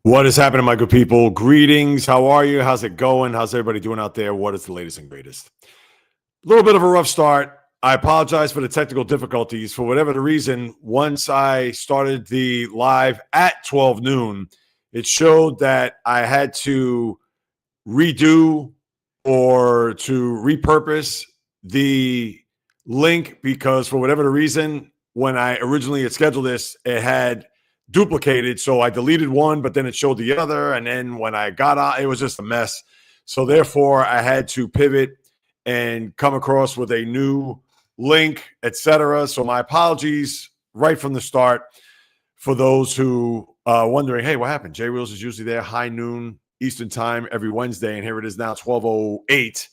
What is happening, my good people? Greetings. How are you? How's it going? How's everybody doing out there? What is the latest and greatest? A little bit of a rough start. I apologize for the technical difficulties. For whatever the reason, once I started the live at 12 noon, it showed that I had to redo or to repurpose the link because for whatever the reason, when I originally had scheduled this, it had duplicated. So I deleted one, but then it showed the other. And then when I got out, it was just a mess. So therefore, I had to pivot and come across with a new link, etc. So my apologies right from the start for those who are wondering, hey, what happened? Jay Reels is usually there high noon Eastern time every Wednesday. And here it is now 12:08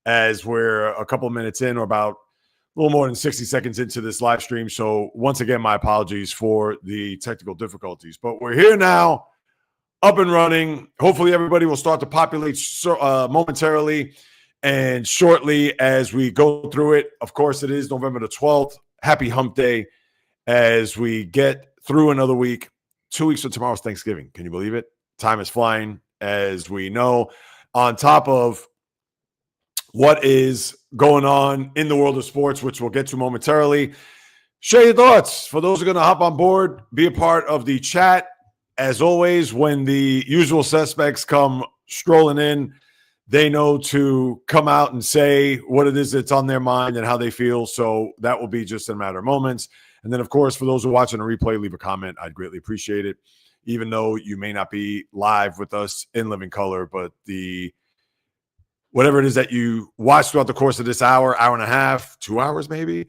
as we're a couple of minutes in or about a little more than 60 seconds into this live stream. So once again, my apologies for the technical difficulties. But we're here now, up and running. Hopefully everybody will start to populate momentarily and shortly as we go through it. Of course, it is November the 12th. Happy hump day as we get through another week. 2 weeks from tomorrow's Thanksgiving. Can you believe it? Time is flying, as we know. On top of what is going on in the world of sports, which we'll get to momentarily. Share your thoughts. For those who are going to hop on board, be a part of the chat. As always, when the usual suspects come strolling in, they know to come out and say what it is that's on their mind and how they feel. So that will be just a matter of moments. And then, of course, for those who are watching a replay, leave a comment. I'd greatly appreciate it, even though you may not be live with us in living color, but whatever it is that you watch throughout the course of this hour, hour and a half, 2 hours maybe,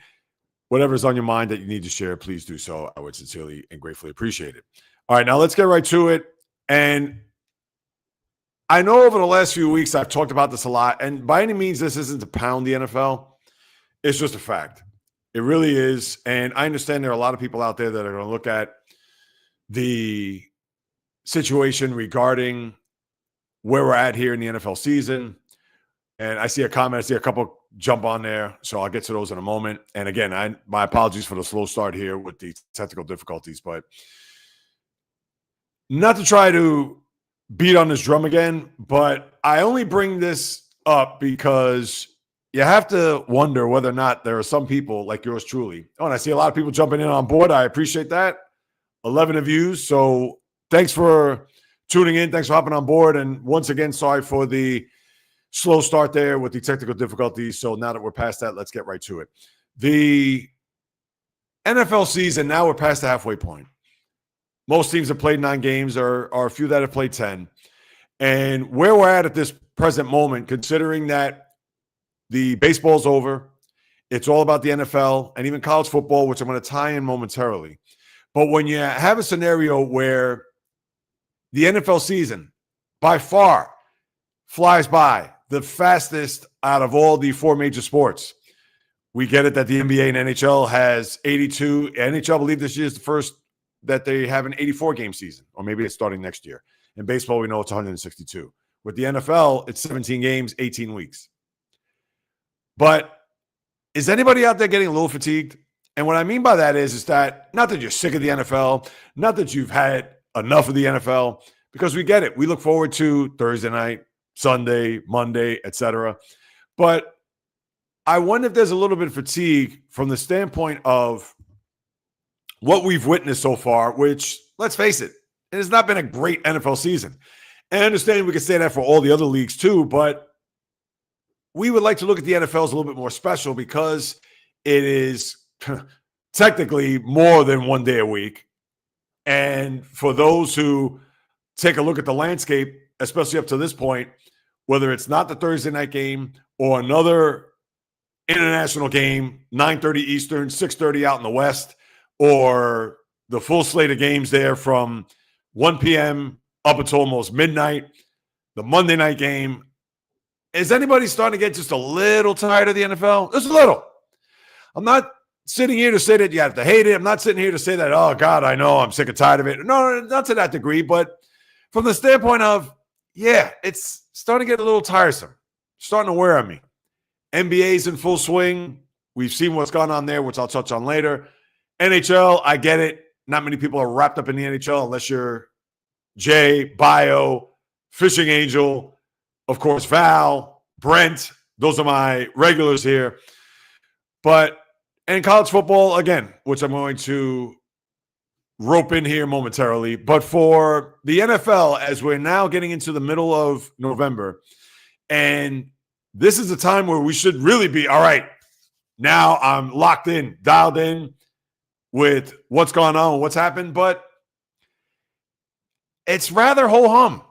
whatever is on your mind that you need to share, please do so. I would sincerely and gratefully appreciate it. All right, now let's get right to it. And I know over the last few weeks I've talked about this a lot, and by any means this isn't to pound the NFL. It's just a fact. It really is. And I understand there are a lot of people out there that are going to look at the situation regarding where we're at here in the NFL season. And I see a comment. I see a couple jump on there. So I'll get to those in a moment. And again, my apologies for the slow start here with the technical difficulties. But not to try to beat on this drum again, but I only bring this up because you have to wonder whether or not there are some people like yours truly. Oh, and I see a lot of people jumping in on board. I appreciate that. 11 of you. So thanks for tuning in. Thanks for hopping on board. And once again, sorry for the slow start there with the technical difficulties. So now that we're past that, let's get right to it. The NFL season, now we're past the halfway point. Most teams have played 9 games. There are a few that have played 10. And where we're at this present moment, considering that the baseball's over, it's all about the NFL and even college football, which I'm going to tie in momentarily. But when you have a scenario where the NFL season by far flies by, the fastest out of all the 4 major sports. We get it that the NBA and NHL has 82. NHL, I believe this year is the first that they have an 84-game season, or maybe it's starting next year. In baseball, we know it's 162. With the NFL, it's 17 games, 18 weeks. But is anybody out there getting a little fatigued? And what I mean by that is that not that you're sick of the NFL, not that you've had enough of the NFL, because we get it. We look forward to Thursday night, Sunday, Monday, etc. But I wonder if there's a little bit of fatigue from the standpoint of what we've witnessed so far, which, let's face it, it has not been a great NFL season. And I understand we can say that for all the other leagues too, but we would like to look at the NFL as a little bit more special because it is technically more than 1 day a week. And for those who take a look at the landscape, especially up to this point, whether it's not the Thursday night game or another international game, 9:30 Eastern, 6:30 out in the West, or the full slate of games there from 1 p.m. up until almost midnight, the Monday night game. Is anybody starting to get just a little tired of the NFL? Just a little. I'm not sitting here to say that you have to hate it. I'm not sitting here to say that, oh, God, I know I'm sick and tired of it. No, not to that degree. But from the standpoint of, yeah, it's starting to get a little tiresome, starting to wear on me. NBA's in full swing. We've seen what's gone on there, which I'll touch on later. NHL, I get it. Not many people are wrapped up in the NHL unless you're Jay, Bio, Fishing Angel, of course, Val, Brent. Those are my regulars here. And college football, again, which I'm going to rope in here momentarily. But for the NFL, as we're now getting into the middle of November, and this is a time where we should really be, all right, now I'm locked in, dialed in with what's going on, what's happened. But it's rather ho-hum.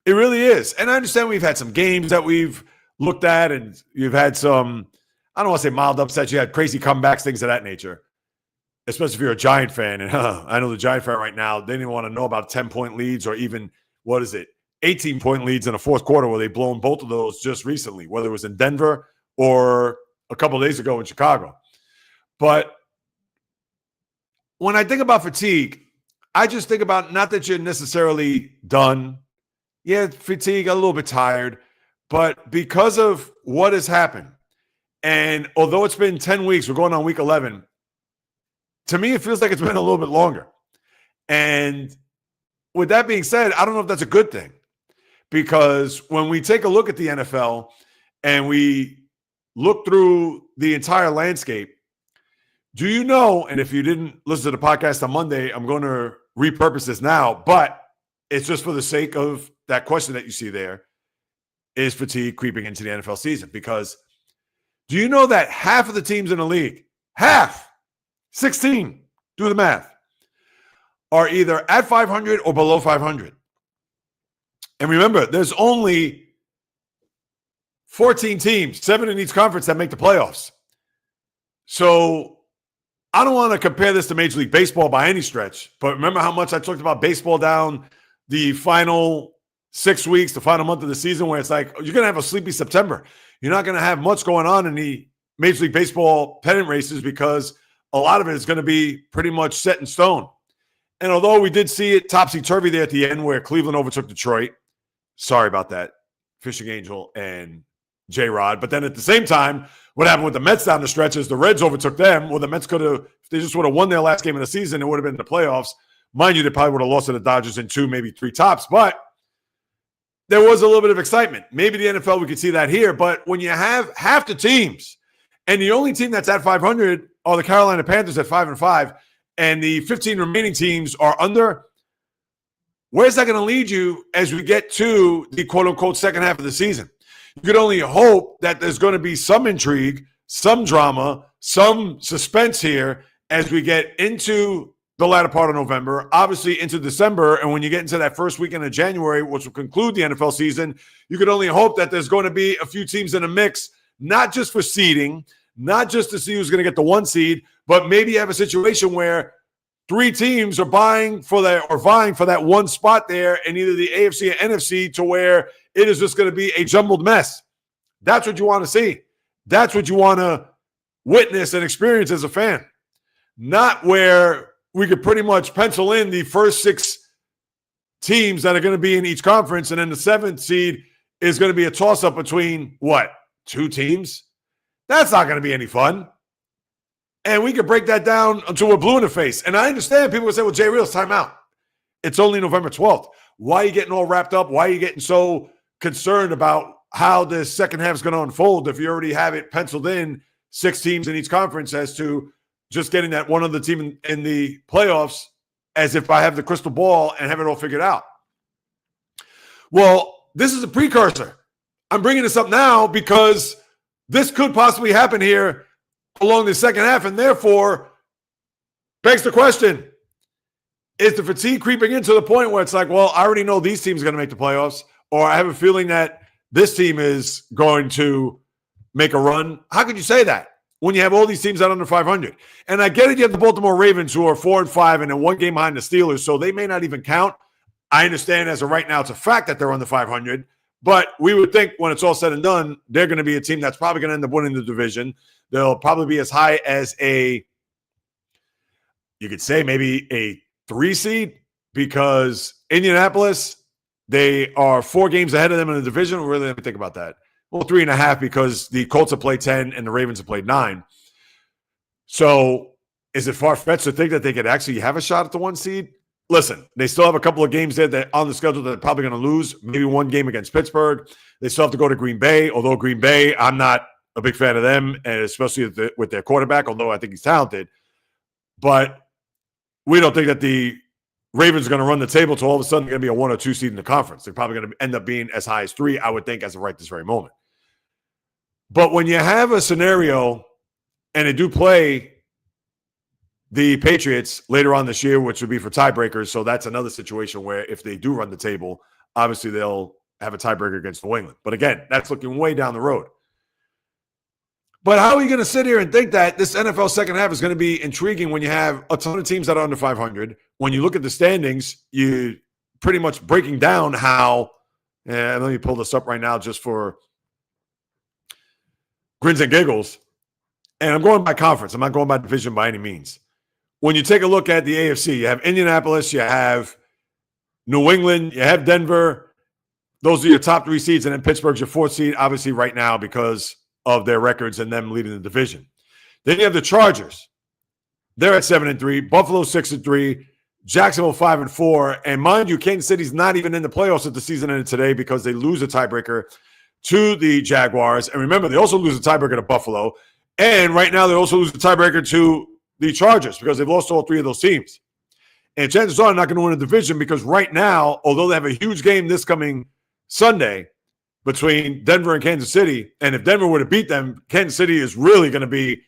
It really is. And I understand we've had some games that we've looked at, and you've had some, I don't want to say mild upsets. You had crazy comebacks, things of that nature, especially if you're a Giant fan. And I know the Giant fan right now, they didn't want to know about 10-point leads or even, 18-point leads in a fourth quarter where they've blown both of those just recently, whether it was in Denver or a couple of days ago in Chicago. But when I think about fatigue, I just think about not that you're necessarily done. Yeah, fatigue, a little bit tired, but because of what has happened, and although it's been 10 weeks, we're going on week 11, to me, it feels like it's been a little bit longer. And with that being said, I don't know if that's a good thing, because when we take a look at the NFL and we look through the entire landscape, do you know, and if you didn't listen to the podcast on Monday, I'm going to repurpose this now, but it's just for the sake of that question that you see there, is fatigue creeping into the NFL season? Because do you know that half of the teams in the league, 16, do the math, are either at 500 or below 500? And remember, there's only 14 teams, 7 in each conference, that make the playoffs. So I don't want to compare this to Major League Baseball by any stretch, but remember how much I talked about baseball down the final 6 weeks, the final month of the season, where it's like, you're going to have a sleepy September. You're not going to have much going on in the Major League Baseball pennant races because a lot of it is going to be pretty much set in stone. And although we did see it topsy-turvy there at the end where Cleveland overtook Detroit, sorry about that, Fishing Angel and J-Rod. But then at the same time, what happened with the Mets down the stretch is the Reds overtook them. Well, the Mets could have, if they just would have won their last game of the season, it would have been in the playoffs. Mind you, they probably would have lost to the Dodgers in 2, maybe 3 tops. But there was a little bit of excitement. Maybe the NFL, we could see that here. But when you have half the teams, and the only team that's at 500 are the Carolina Panthers at 5-5, and the 15 remaining teams are under, where's that going to lead you as we get to the quote-unquote second half of the season? You could only hope that there's going to be some intrigue, some drama, some suspense here as we get into the latter part of November, obviously into December, and when you get into that first weekend of January, which will conclude the NFL season, you could only hope that there's going to be a few teams in the mix, not just for seeding, not just to see who's going to get the 1 seed, but maybe you have a situation where 3 teams are vying for that 1 spot there in either the AFC or NFC, to where it is just going to be a jumbled mess. That's what you want to see. That's what you want to witness and experience as a fan. Not where we could pretty much pencil in the first 6 teams that are going to be in each conference, and then the 7th seed is going to be a toss-up between, 2 teams? That's not going to be any fun. And we could break that down until we're blue in the face. And I understand people would say, well, Jay Reels, time out. It's only November 12th. Why are you getting all wrapped up? Why are you getting so concerned about how the second half is going to unfold if you already have it penciled in 6 teams in each conference as to just getting that one other team in the playoffs, as if I have the crystal ball and have it all figured out? Well, this is a precursor. I'm bringing this up now because this could possibly happen here along the second half, and therefore begs the question, is the fatigue creeping into the point where it's like, well, I already know these teams are going to make the playoffs, or I have a feeling that this team is going to make a run? How could you say that when you have all these teams out under 500? And I get it, you have the Baltimore Ravens, who are 4-5 and then 1 game behind the Steelers, so they may not even count. I understand as of right now it's a fact that they're under 500, but we would think when it's all said and done, they're going to be a team that's probably going to end up winning the division. They'll probably be as high as you could say maybe a 3 seed, because Indianapolis, they are 4 games ahead of them in the division. Really, let me think about that. Well, 3.5, because the Colts have played 10 and the Ravens have played 9. So is it far-fetched to think that they could actually have a shot at the 1 seed? listen, they still have a couple of games there that on the schedule that they're probably going to lose. Maybe one game against Pittsburgh. They still have to go to Green Bay, although Green Bay, I'm not a big fan of them, and especially with their quarterback, although I think he's talented. But we don't think that the Ravens are going to run the table to all of a sudden going to be a 1 or 2 seed in the conference. They're probably going to end up being as high as 3, I would think, as of right this very moment. But when you have a scenario, and they do play the Patriots later on this year, which would be for tiebreakers, so that's another situation where if they do run the table, obviously they'll have a tiebreaker against New England. But again, that's looking way down the road. But how are you going to sit here and think that this NFL second half is going to be intriguing when you have a ton of teams that are under 500? When you look at the standings, you pretty much breaking down how, and let me pull this up right now just for grins and giggles. And I'm going by conference. I'm not going by division by any means. When you take a look at the AFC, you have Indianapolis, you have New England, you have Denver. Those are your top 3 seeds. And then Pittsburgh's your 4th seed, obviously right now because of their records and them leading the division. Then you have the Chargers. They're at 7-3. Buffalo 6-3. Jacksonville 5-4. And mind you, Kansas City's not even in the playoffs at the season ended today because they lose a tiebreaker to the Jaguars. And remember, they also lose a tiebreaker to Buffalo. And right now, they also lose the tiebreaker to the Chargers because they've lost all 3 of those teams. And chances are they're not going to win a division because right now, although they have a huge game this coming Sunday between Denver and Kansas City, and if Denver were to beat them, Kansas City is really going to be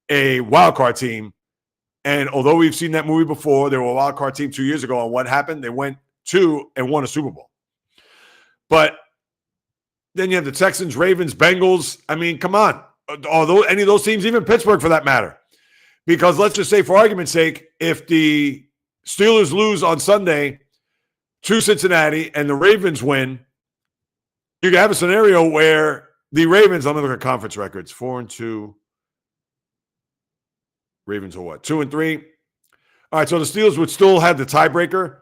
a wild card team. And although we've seen that movie before, they were a wild card team 2 years ago, and what happened? They went to and won a Super Bowl. But then you have the Texans, Ravens, Bengals. I mean, come on. Although any of those teams, even Pittsburgh for that matter. Because let's just say, for argument's sake, if the Steelers lose on Sunday to Cincinnati and the Ravens win, you can have a scenario where the Ravens, I'm going to look at conference records, 4-2. Ravens are what? 2-3. All right, so the Steelers would still have the tiebreaker,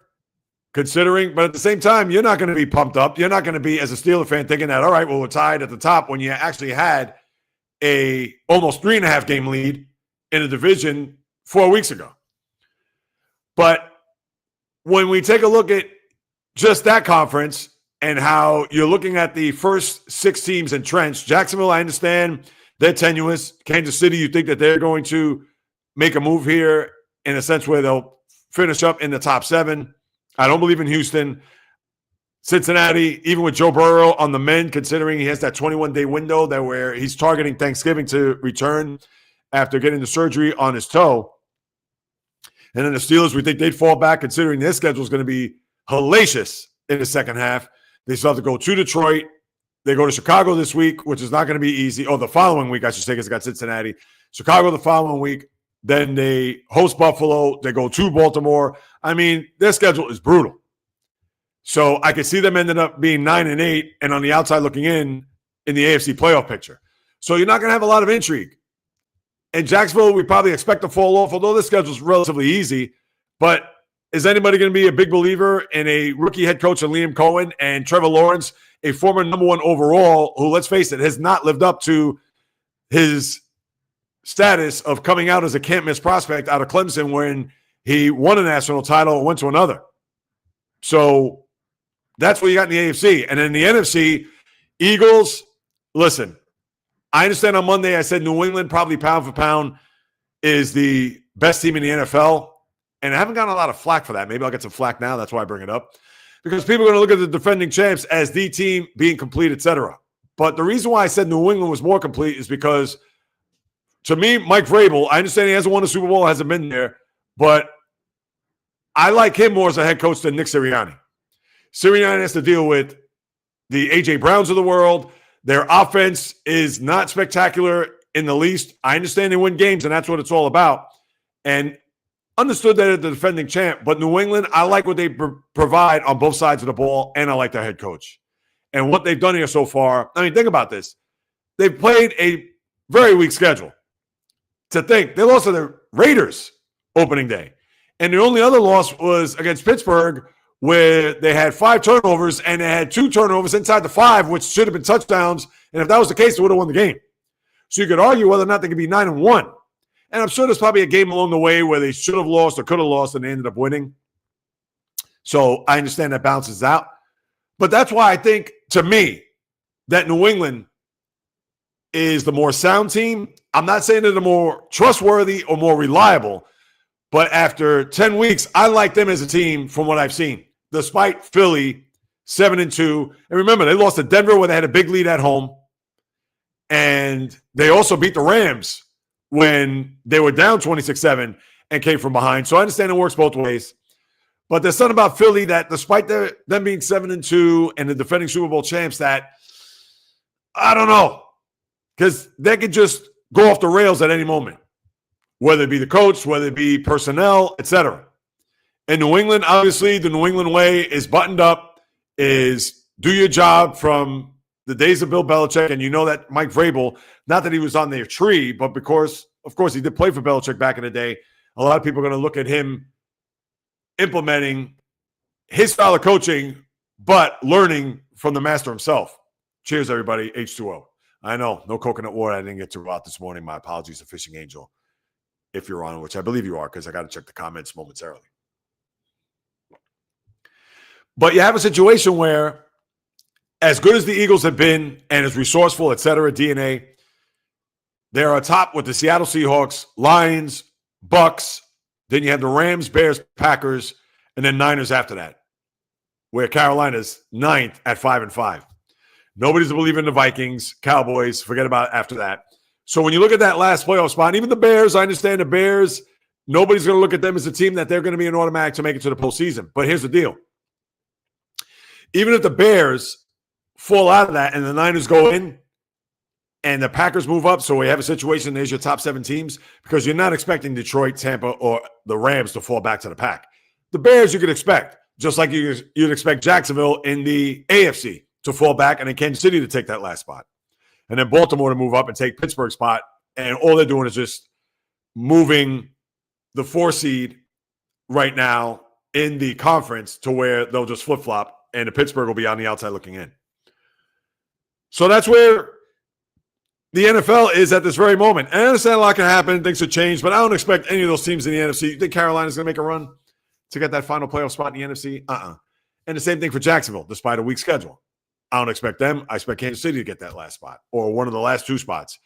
considering, but at the same time, you're not going to be pumped up. You're not going to be, as a Steeler fan, thinking that, all right, well, we're tied at the top when you actually had a almost 3.5 game lead in a division 4 weeks ago. But when we take a look at just that conference and how you're looking at the first 6 teams entrenched, Jacksonville, I understand they're tenuous. Kansas City, you think that they're going to make a move here in a sense where they'll finish up in the top 7. I don't believe in Houston. Cincinnati, even with Joe Burrow on the mend, considering he has that 21-day window that where he's targeting Thanksgiving to return after getting the surgery on his toe. And then the Steelers, we think they'd fall back considering their schedule is going to be hellacious in the second half. They still have to go to Detroit. They go to Chicago this week, which is not going to be easy. Oh, the following week, I should say, because they got Cincinnati. Chicago the following week. Then they host Buffalo. They go to Baltimore. I mean, their schedule is brutal. So I could see them ending up being 9-8 and on the outside looking in the AFC playoff picture. So you're not going to have a lot of intrigue. And Jacksonville, we probably expect to fall off, although this schedule is relatively easy. But is anybody going to be a big believer in a rookie head coach in Liam Cohen and Trevor Lawrence, a former number 1 overall, who, let's face it, has not lived up to his status of coming out as a can't-miss prospect out of Clemson when he won a national title and went to another? So that's what you got in the AFC. And in the NFC, Eagles, listen, I understand on Monday I said New England probably pound for pound is the best team in the NFL. And I haven't gotten a lot of flack for that. Maybe I'll get some flack now. That's why I bring it up. Because people are going to look at the defending champs as the team being complete, etc. But the reason why I said New England was more complete is because, to me, Mike Vrabel, I understand he hasn't won a Super Bowl, hasn't been there, but I like him more as a head coach than Nick Sirianni. Sirianni has to deal with the A.J. Browns of the world. Their offense is not spectacular in the least. I understand they win games, and that's what it's all about. And understood that they're the defending champ, but New England, I like what they provide on both sides of the ball, and I like their head coach. And what they've done here so far, I mean, think about this. They've played a very weak schedule. To think, they lost to the Raiders opening day. And the only other loss was against Pittsburgh, where they had 5 turnovers, and they had 2 turnovers inside the 5, which should have been touchdowns. And if that was the case, they would have won the game. So you could argue whether or not they could be 9-1. And I'm sure there's probably a game along the way where they should have lost or could have lost, and they ended up winning. So I understand that balances out. But that's why I think, to me, that New England is the more sound team. I'm not saying they're the more trustworthy or more reliable, but after 10 weeks, I like them as a team from what I've seen, despite Philly 7-2. And remember, they lost to Denver when they had a big lead at home. And they also beat the Rams when they were down 26-7 and came from behind. So I understand it works both ways. But there's something about Philly that, despite them being 7-2 and the defending Super Bowl champs, that I don't know, because they could just go off the rails at any moment, whether it be the coach, whether it be personnel, etc. In New England, obviously, the New England way is buttoned up, is do your job from the days of Bill Belichick. And you know that Mike Vrabel, not that he was on their tree, but because, of course, he did play for Belichick back in the day, a lot of people are going to look at him implementing his style of coaching, but learning from the master himself. Cheers, everybody. H2O. I know, no coconut water. I didn't get to out this morning. My apologies to Fishing Angel, if you're on, which I believe you are, because I got to check the comments momentarily. But you have a situation where, as good as the Eagles have been and as resourceful, et cetera, DNA, they're atop with the Seattle Seahawks, Lions, Bucks. Then you have the Rams, Bears, Packers, and then Niners after that, where Carolina's 9th at 5-5. Nobody's believing the Vikings, Cowboys, forget about it after that. So when you look at that last playoff spot, even the Bears, I understand the Bears, nobody's going to look at them as a team that they're going to be an automatic to make it to the postseason. But here's the deal. Even if the Bears fall out of that and the Niners go in and the Packers move up, so we have a situation, there's your top 7 teams, because you're not expecting Detroit, Tampa, or the Rams to fall back to the pack. The Bears you could expect, just like you'd expect Jacksonville in the AFC to fall back and then Kansas City to take that last spot. And then Baltimore to move up and take Pittsburgh's spot. And all they're doing is just moving the 4 seed right now in the conference to where they'll just flip-flop and the Pittsburgh will be on the outside looking in. So that's where the NFL is at this very moment. And I understand a lot can happen, things have changed, but I don't expect any of those teams in the NFC. You think Carolina's going to make a run to get that final playoff spot in the NFC? And the same thing for Jacksonville, despite a weak schedule. I don't expect them. I expect Kansas City to get that last spot or one of the last 2 spots.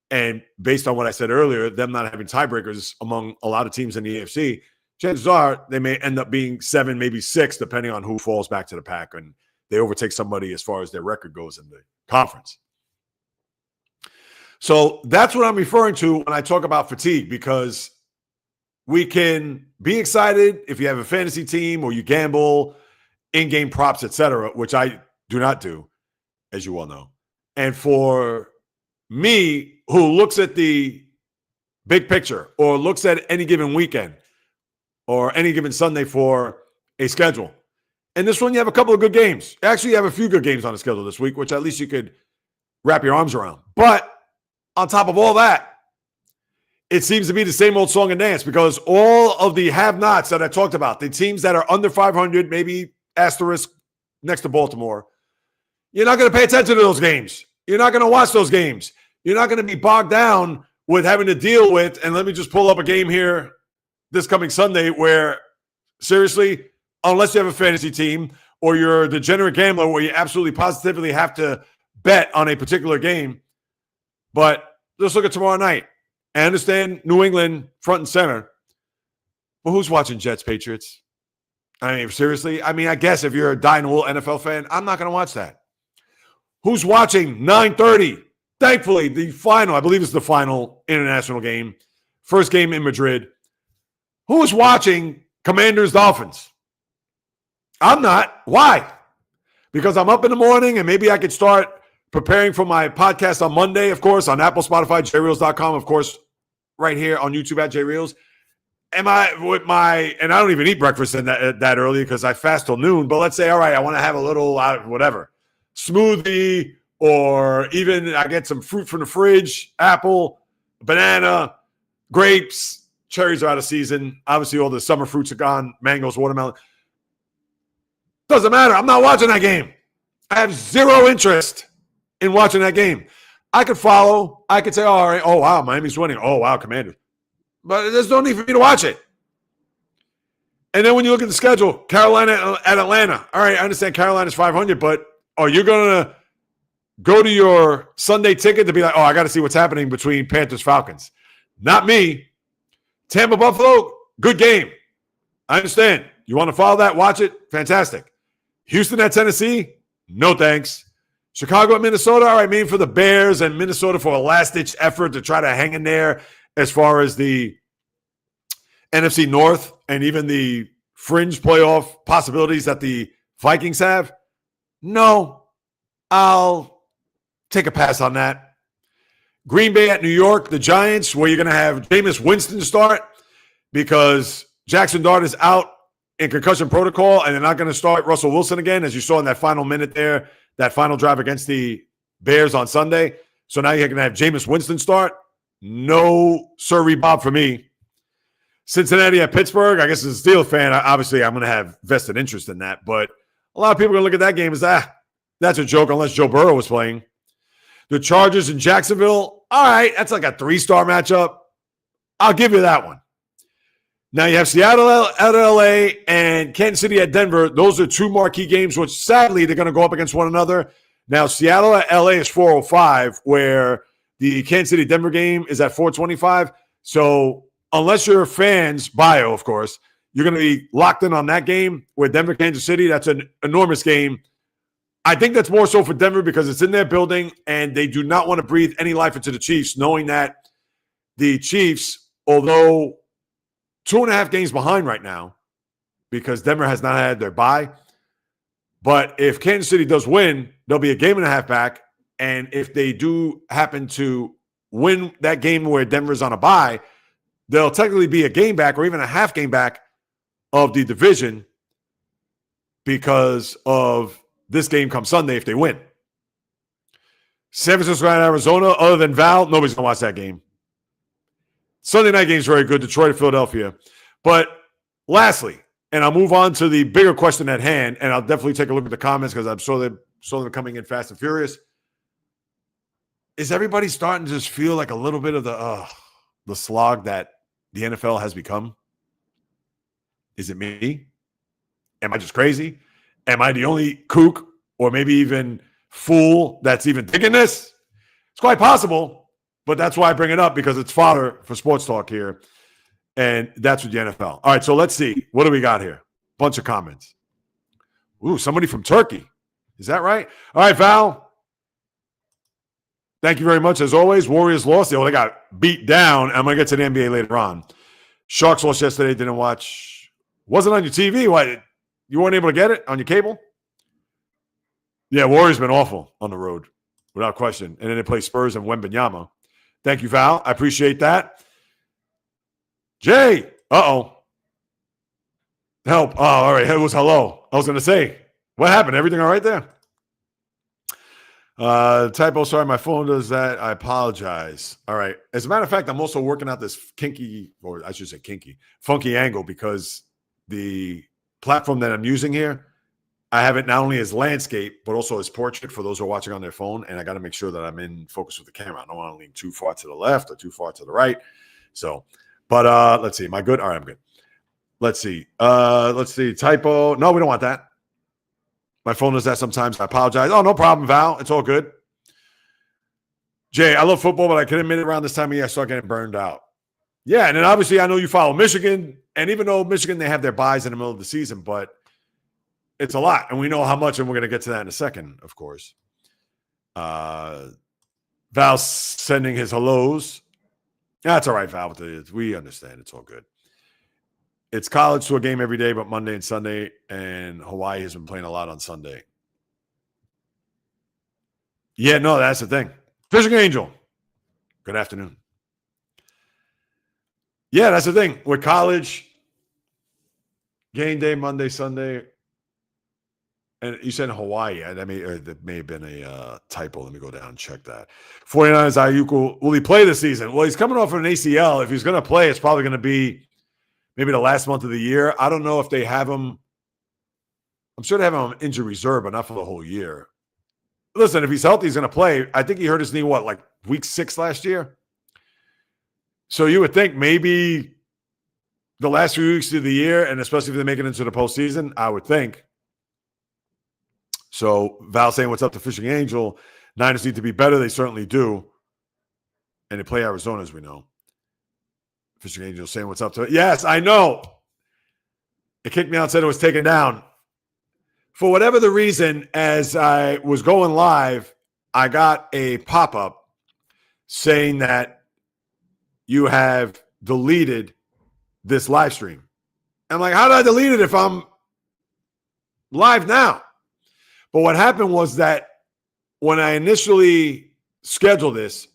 And based on what I said earlier, them not having tiebreakers among a lot of teams in the AFC, chances are they may end up being 7, maybe 6, depending on who falls back to the pack and they overtake somebody as far as their record goes in the conference. So that's what I'm referring to when I talk about fatigue, because we can be excited if you have a fantasy team or you gamble, in-game props, etc., which I do not do, as you all know. And for me, who looks at the big picture or looks at any given weekend or any given Sunday for a schedule, and this one you have a couple of good games. Actually, you have a few good games on the schedule this week, which at least you could wrap your arms around. But on top of all that, it seems to be the same old song and dance, because all of the have-nots that I talked about, the teams that are under 500, maybe asterisk next to Baltimore, you're not going to pay attention to those games. You're not going to watch those games. You're not going to be bogged down with having to deal with, and let me just pull up a game here this coming Sunday where, seriously, unless you have a fantasy team or you're a degenerate gambler where you absolutely positively have to bet on a particular game. But let's look at tomorrow night. I understand New England front and center, but who's watching Jets Patriots? I mean, seriously? I mean, I guess if you're a dyed-in-the-wool NFL fan, I'm not going to watch that. Who's watching 9:30? Thankfully, the final, I believe it's the final international game, first game in Madrid. Who is watching Commanders-Dolphins? I'm not. Why? Because I'm up in the morning and maybe I could start preparing for my podcast on Monday, of course, on Apple, Spotify, jreels.com, of course, right here on YouTube at jreels. And I don't even eat breakfast that early because I fast till noon. But let's say, all right, I want to have a little whatever smoothie, or even I get some fruit from the fridge, apple, banana, grapes, cherries are out of season. Obviously, all the summer fruits are gone, mangoes, watermelon. Doesn't matter. I'm not watching that game. I have zero interest in watching that game. I could follow. I could say, all right, oh, wow, Miami's winning. Oh, wow, Commanders. But there's no need for me to watch it. And then when you look at the schedule, Carolina at Atlanta. All right, I understand Carolina's 500, but are you going to go to your Sunday ticket to be like, oh, I got to see what's happening between Panthers-Falcons? Not me. Tampa-Buffalo, good game. I understand. You want to follow that, watch it, fantastic. Houston at Tennessee, no thanks. Chicago at Minnesota, all right, maybe for the Bears and Minnesota for a last-ditch effort to try to hang in there as far as the NFC North and even the fringe playoff possibilities that the Vikings have. No, I'll take a pass on that. Green Bay at New York, the Giants, where you're going to have Jameis Winston start because Jackson Dart is out in concussion protocol, and they're not going to start Russell Wilson again, as you saw in that final minute there, that final drive against the Bears on Sunday. So now you're going to have Jameis Winston start. No sirree Bob for me. Cincinnati at Pittsburgh, I guess as a Steelers fan, obviously I'm going to have vested interest in that. But a lot of people are going to look at that game as, that's a joke unless Joe Burrow was playing. The Chargers in Jacksonville, all right, that's like a 3-star matchup. I'll give you that one. Now you have Seattle at LA and Kansas City at Denver. Those are two marquee games, which sadly they're going to go up against one another. Now Seattle at LA is 405, where the Kansas City-Denver game is at 425. So unless you're fans, bio, of course, you're going to be locked in on that game with Denver, Kansas City. That's an enormous game. I think that's more so for Denver because it's in their building and they do not want to breathe any life into the Chiefs, knowing that the Chiefs, although 2.5 games behind right now because Denver has not had their bye, but if Kansas City does win, there'll be a game and a half back. And if they do happen to win that game where Denver's on a bye, they'll technically be a game back or even a half game back of the division because of this game come Sunday if they win. San Francisco and Arizona, other than Val, nobody's going to watch that game. Sunday night game is very good, Detroit and Philadelphia. But lastly, and I'll move on to the bigger question at hand, and I'll definitely take a look at the comments because I'm sure they're coming in fast and furious. Is everybody starting to just feel like a little bit of the slog that the NFL has become? Is it me? Am I just crazy? Am I the only kook or maybe even fool that's even thinking this? It's quite possible, but that's why I bring it up because it's fodder for sports talk here, and that's with the NFL. All right, so let's see. What do we got here? Bunch of comments. Ooh, somebody from Turkey. Is that right? All right, Val. Thank you very much. As always, Warriors lost. They got beat down. I'm going to get to the NBA later on. Sharks lost yesterday. Didn't watch. Wasn't on your TV. Why? You weren't able to get it on your cable? Yeah, Warriors been awful on the road, without question. And then they play Spurs and Wembanyama. Thank you, Val. I appreciate that. Jay. Uh-oh. Help. Oh, all right. It was hello. I was going to say, what happened? Everything all right there? Typo, sorry, my phone does that. I apologize. All right. As a matter of fact, I'm also working out this funky angle because the platform that I'm using here, I have it not only as landscape, but also as portrait for those who are watching on their phone. And I got to make sure that I'm in focus with the camera. I don't want to lean too far to the left or too far to the right. So, but let's see. Am I good? All right, I'm good. Let's see. Typo. No, we don't want that. My phone does that sometimes. I apologize. Oh, no problem, Val. It's all good. Jay, I love football, but I can admit around this time of year I start getting burned out. Yeah, and then obviously I know you follow Michigan, and even though Michigan, they have their buys in the middle of the season, but it's a lot, and we know how much, and we're going to get to that in a second, of course. Val's sending his hellos. That's all right, Val. We understand. It's all good. It's college to a game every day, but Monday and Sunday, and Hawaii has been playing a lot on Sunday. Yeah, no, that's the thing. Fishing Angel, good afternoon. Yeah, that's the thing. With college, game day, Monday, Sunday, and you said Hawaii. That may have been a typo. Let me go down and check that. 49ers Ayuko, will he play this season? Well, he's coming off of an ACL. If he's going to play, it's probably going to be maybe the last month of the year. I don't know if they have him. I'm sure they have him on injury reserve, but not for the whole year. Listen, if he's healthy, he's going to play. I think he hurt his knee, like week 6 last year? So you would think maybe the last few weeks of the year, and especially if they make it into the postseason, I would think. So Val saying, what's up to Fishing Angel? Niners need to be better. They certainly do. And they play Arizona, as we know. Fishing Angel saying, what's up to it? Yes, I know. It kicked me out and said it was taken down. For whatever the reason, as I was going live, I got a pop-up saying that you have deleted this live stream. I'm like, how did I delete it if I'm live now? But what happened was that when I initially scheduled this,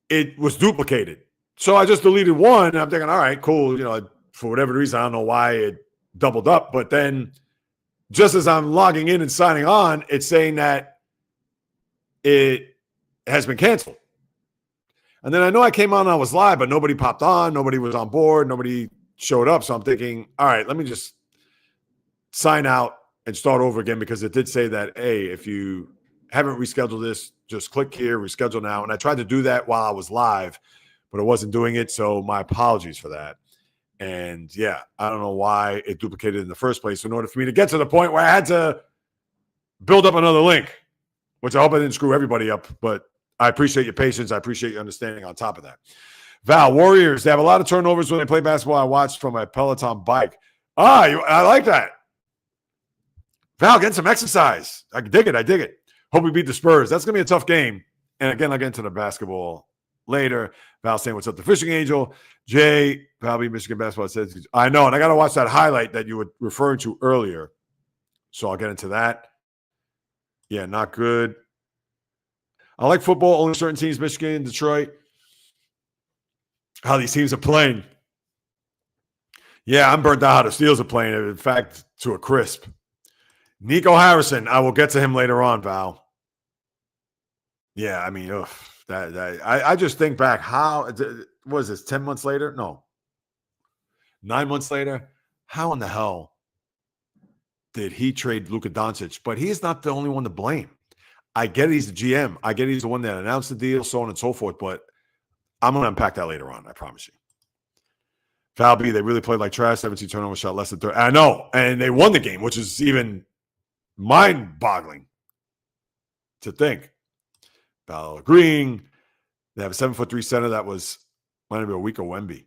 it was duplicated. So I just deleted one, and I'm thinking, all right, cool. You know, for whatever reason, I don't know why it doubled up. But then just as I'm logging in and signing on, it's saying that it has been canceled. And then I know I came on and I was live, but nobody popped on. Nobody was on board. Nobody showed up. So I'm thinking, all right, let me just sign out and start over again, because it did say that, hey, if you haven't rescheduled this, just click here, reschedule now. And I tried to do that while I was live, but it wasn't doing it. So my apologies for that. And yeah, I don't know why it duplicated in the first place in order for me to get to the point where I had to build up another link, which I hope I didn't screw everybody up, but I appreciate your patience. I appreciate your understanding on top of that. Val, Warriors, they have a lot of turnovers when they play basketball. I watched from my Peloton bike. I like that. Val, getting some exercise. I dig it. I dig it. Hope we beat the Spurs. That's going to be a tough game. And again, I'll get into the basketball later. Val saying, what's up, the Fishing Angel? Jay, Val beat Michigan basketball. Says, I know, and I got to watch that highlight that you were referring to earlier. So I'll get into that. Yeah, not good. I like football. Only certain teams, Michigan, Detroit. How these teams are playing. Yeah, I'm burnt out how the Steelers are playing. In fact, to a crisp. Nico Harrison, I will get to him later on, Val. Yeah, I mean, I just think back how, what is this, 10 months later? No. 9 months later? How in the hell did he trade Luka Doncic? But he's not the only one to blame. I get he's the GM. I get he's the one that announced the deal, so on and so forth, but I'm going to unpack that later on, I promise you. Val B, they really played like trash, 17 turnover shot, less than 30. I know, and they won the game, which is even mind-boggling to think. Val agreeing. They have a 7'3" center that was might be a weaker Wemby.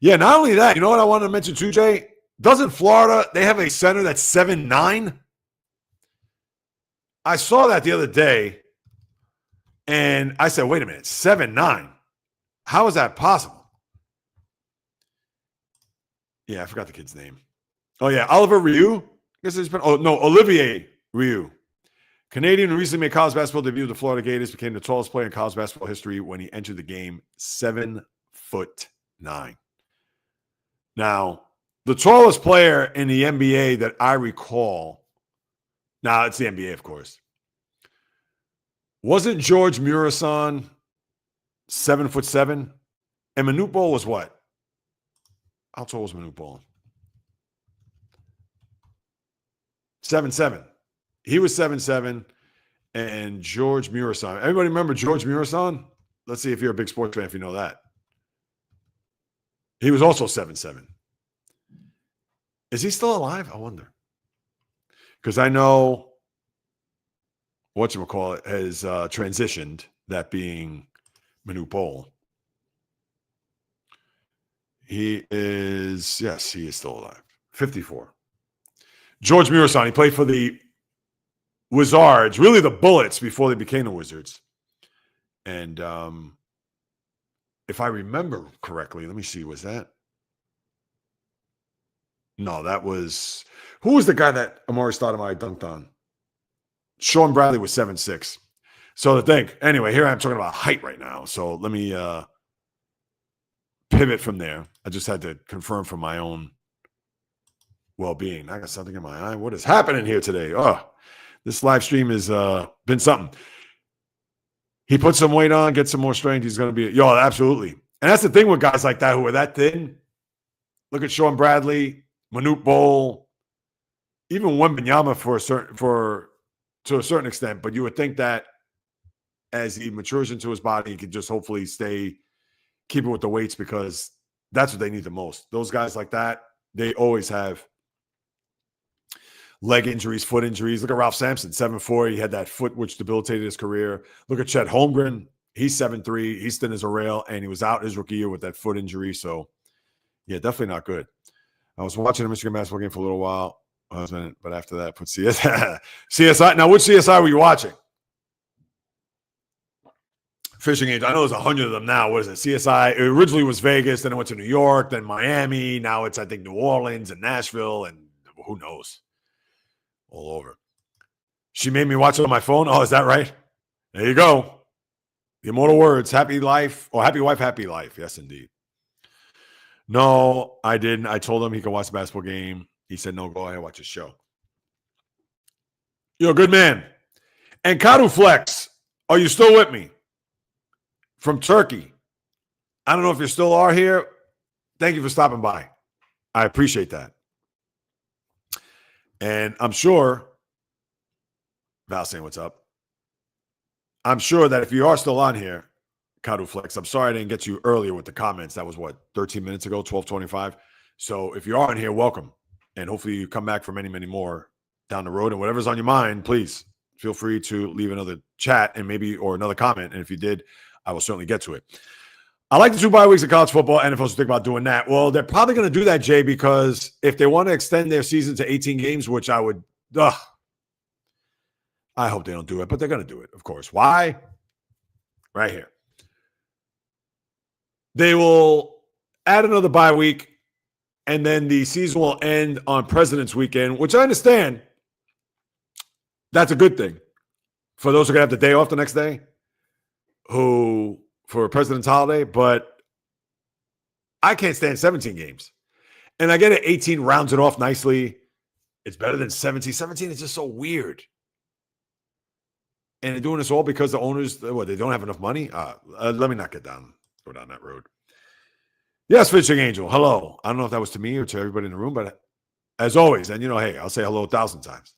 Yeah, not only that, you know what I wanted to mention too, Jay? Doesn't Florida, they have a center that's 7'9"? I saw that the other day, and I said, wait a minute, 7'9"? How is that possible? Yeah, I forgot the kid's name. Oh, yeah, Oliver Ryu? I guess it's been, Olivier Ryu. Canadian who recently made college basketball debut with the Florida Gators, became the tallest player in college basketball history when he entered the game, 7'9". Now, the tallest player in the NBA that I recall, now it's the NBA, of course, wasn't George Murasan 7'7"? And Manute Bol was what? How tall was Manute Bol? 7'7". He was 7'7", and George Murasan. Everybody remember George Murasan? Let's see if you're a big sports fan if you know that. He was also 7'7". Is he still alive? I wonder. Because I know whatchamacallit has transitioned, that being Manute Bol. He is, yes, he is still alive. 54. George Murasan, he played for the Wizards, really the Bullets before they became the Wizards. And if I remember correctly, let me see, was that? No, that was, who was the guy that Amari Stoudemire dunked on? Sean Bradley was 7'6". So to think, anyway, here I'm talking about height right now. So let me pivot from there. I just had to confirm for my own well-being. I got something in my eye. What is happening here today? Oh, this live stream has been something. He put some weight on, get some more strength. He's going to be, absolutely. And that's the thing with guys like that who are that thin. Look at Sean Bradley, Manute Bol, even Wembanyama to a certain extent. But you would think that as he matures into his body, he could just hopefully keep it with the weights, because That's what they need the most. Those guys like that, they always have leg injuries, foot injuries. Look at Ralph Sampson, 7'4". He had that foot which debilitated his career. Look at Chet Holmgren. He's 7'3". He's thin as a rail, and he was out his rookie year with that foot injury. So, yeah, definitely not good. I was watching a Michigan basketball game for a little while, but after that, put CSI. Now, which CSI were you watching? Fishing Angel. I know there's 100 of them now. What is it? CSI. It originally was Vegas, then it went to New York, then Miami. Now it's, I think, New Orleans and Nashville, and who knows? All over. She made me watch it on my phone. Oh, is that right? There you go. The immortal words, happy life, or happy wife, happy life. Yes, indeed. No, I didn't. I told him he could watch the basketball game. He said, no, go ahead, watch his show. You're a good man. And Kadu Flex, are you still with me? From Turkey. I don't know if you still are here. Thank you for stopping by. I appreciate that. And I'm sure, Val saying what's up. I'm sure that if you are still on here, Kadu Flex, I'm sorry I didn't get to you earlier with the comments. That was what, 13 minutes ago, 12:25. So if you are on here, welcome. And hopefully you come back for many, many more down the road. And whatever's on your mind, please feel free to leave another chat and maybe, or another comment. And if you did, I will certainly get to it. I like the 2 bye weeks of college football. NFL's think about doing that. Well, they're probably going to do that, Jay, because if they want to extend their season to 18 games, which I would, I hope they don't do it, but they're going to do it, of course. Why? Right here. They will add another bye week, and then the season will end on President's Weekend, which I understand. That's a good thing for those who are going to have the day off the next day, who for President's holiday, but I can't stand 17 games. And I get it, 18 rounds it off nicely. It's better than 17. 17 is just so weird. And they're doing this all because the owners, they don't have enough money? Let me not go down that road. Yes, Fishing Angel, hello. I don't know if that was to me or to everybody in the room, but as always, and hey, I'll say hello 1,000 times.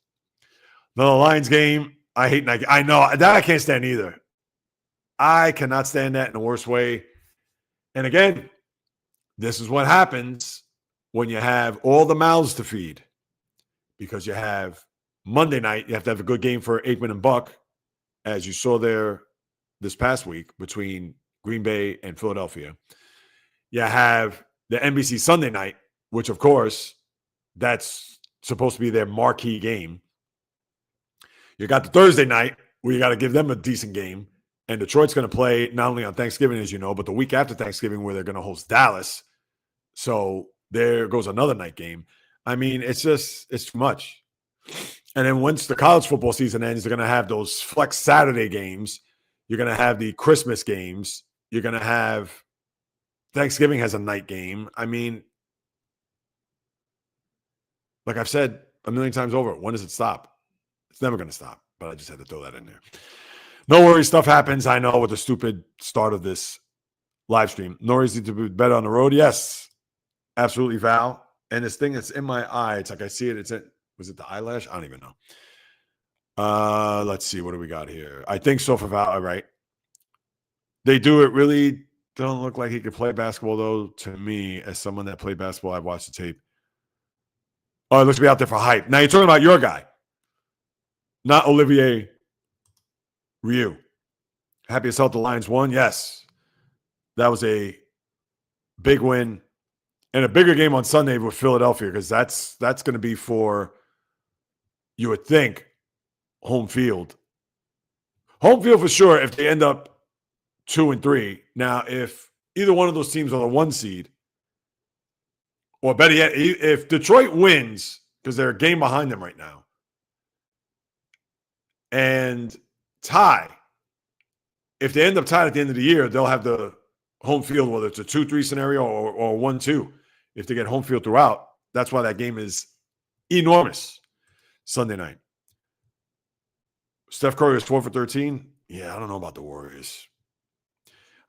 The Lions game, I hate Nike. I know, that I can't stand either. I cannot stand that in the worst way. And again, this is what happens when you have all the mouths to feed, because you have Monday night, you have to have a good game for Aikman and Buck, as you saw there this past week between Green Bay and Philadelphia. You have the NBC Sunday night, which, of course, that's supposed to be their marquee game. You got the Thursday night, where you got to give them a decent game. And Detroit's going to play not only on Thanksgiving, as you know, but the week after Thanksgiving, where they're going to host Dallas. So there goes another night game. I mean, it's too much. And then once the college football season ends, they're going to have those flex Saturday games. You're going to have the Christmas games. You're going to have Thanksgiving has a night game. I mean, like I've said a million times over, when does it stop? It's never going to stop. But I just had to throw that in there. No worries, stuff happens. I know, with the stupid start of this live stream. No worries, need to be better on the road. Yes, absolutely, Val. And this thing that's in my eye, it's like I see it. Was it the eyelash? I don't even know. Let's see. What do we got here? I think so for Val. All right. They do it really don't look like he could play basketball, though, to me, as someone that played basketball. I've watched the tape. Oh, it looks to be out there for hype. Now, you're talking about your guy, not Olivier Ryu. Happy as hell the Lions won. Yes. That was a big win and a bigger game on Sunday with Philadelphia, because that's going to be for, you would think, home field. Home field for sure if they end up 2-3. Now, if either one of those teams are the 1 seed, or better yet, if Detroit wins, because they're a game behind them right now, and tie, if they end up tied at the end of the year, they'll have the home field, whether it's a 2-3 scenario or 1-2. If they get home field throughout, that's why that game is enormous Sunday night. Steph Curry is 4 for 13. Yeah, I don't know about the Warriors.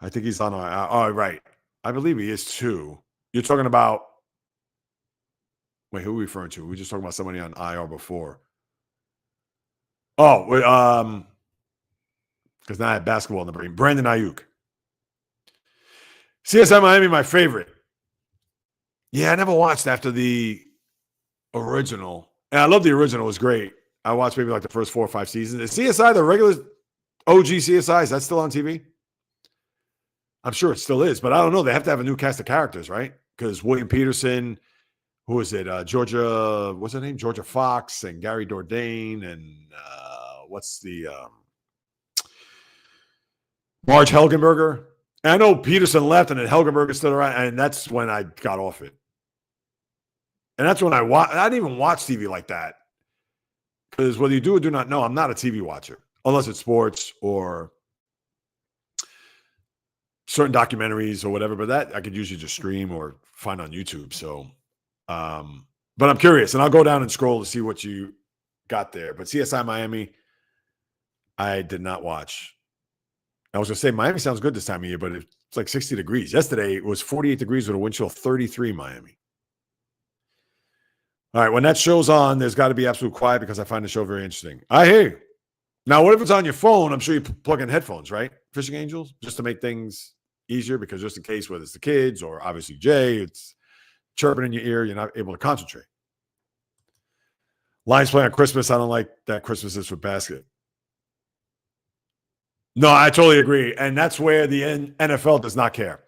I think he's on our. Oh, right. I believe he is too. You're talking about. Wait, who are we referring to? We were just talking about somebody on IR before. Oh, because now I have basketball in the brain. Brandon Ayuk. CSI Miami, my favorite. Yeah, I never watched after the original. And I love the original. It was great. I watched maybe like the first 4 or 5 seasons. Is CSI, the regular OG CSI, is that still on TV? I'm sure it still is, but I don't know. They have to have a new cast of characters, right? Because William Peterson, who is it? Georgia, what's her name? Georgia Fox and Gary Dordain and what's the Marge Helgenberger. And I know Peterson left and then Helgenberger stood around, and that's when I got off it. And that's when I didn't even watch TV like that. Because whether you do or do not know, I'm not a TV watcher, unless it's sports or certain documentaries or whatever. But that I could usually just stream or find on YouTube. So, but I'm curious, and I'll go down and scroll to see what you got there. But CSI Miami, I did not watch. I was going to say Miami sounds good this time of year, but it's like 60 degrees. Yesterday, it was 48 degrees with a wind chill of 33 Miami. All right, when that show's on, there's got to be absolute quiet because I find the show very interesting. I hear you. Now, what if it's on your phone? I'm sure you plug in headphones, right? Fishing Angels, just to make things easier because just in case, whether it's the kids or obviously Jay, it's chirping in your ear, you're not able to concentrate. Lions play on Christmas. I don't like that Christmas is for basket. No, I totally agree. And that's where the NFL does not care.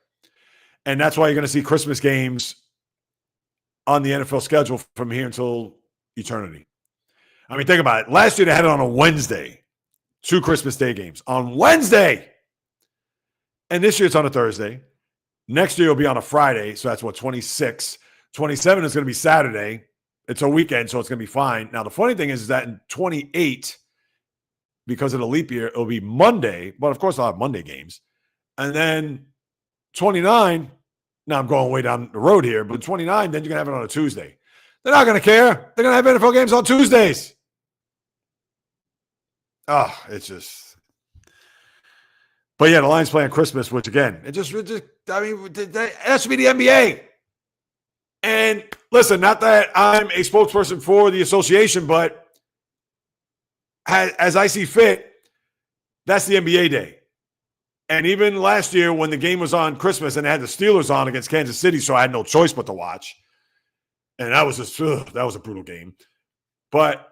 And that's why you're going to see Christmas games on the NFL schedule from here until eternity. I mean, think about it. Last year, they had it on a Wednesday. 2 Christmas Day games on Wednesday. And this year, it's on a Thursday. Next year, it'll be on a Friday. So that's what, 26. 27 is going to be Saturday. It's a weekend, so it's going to be fine. Now, the funny thing is that in 28, because of the leap year, it'll be Monday. But, of course, I'll have Monday games. And then 29, now I'm going way down the road here, but 29, then you're going to have it on a Tuesday. They're not going to care. They're going to have NFL games on Tuesdays. Oh, it's just. But, yeah, the Lions play on Christmas, which, again, it should be the NBA. And, listen, not that I'm a spokesperson for the association, but as I see fit, that's the NBA day. And even last year when the game was on Christmas and they had the Steelers on against Kansas City, so I had no choice but to watch. And that was just, that was a brutal game. But,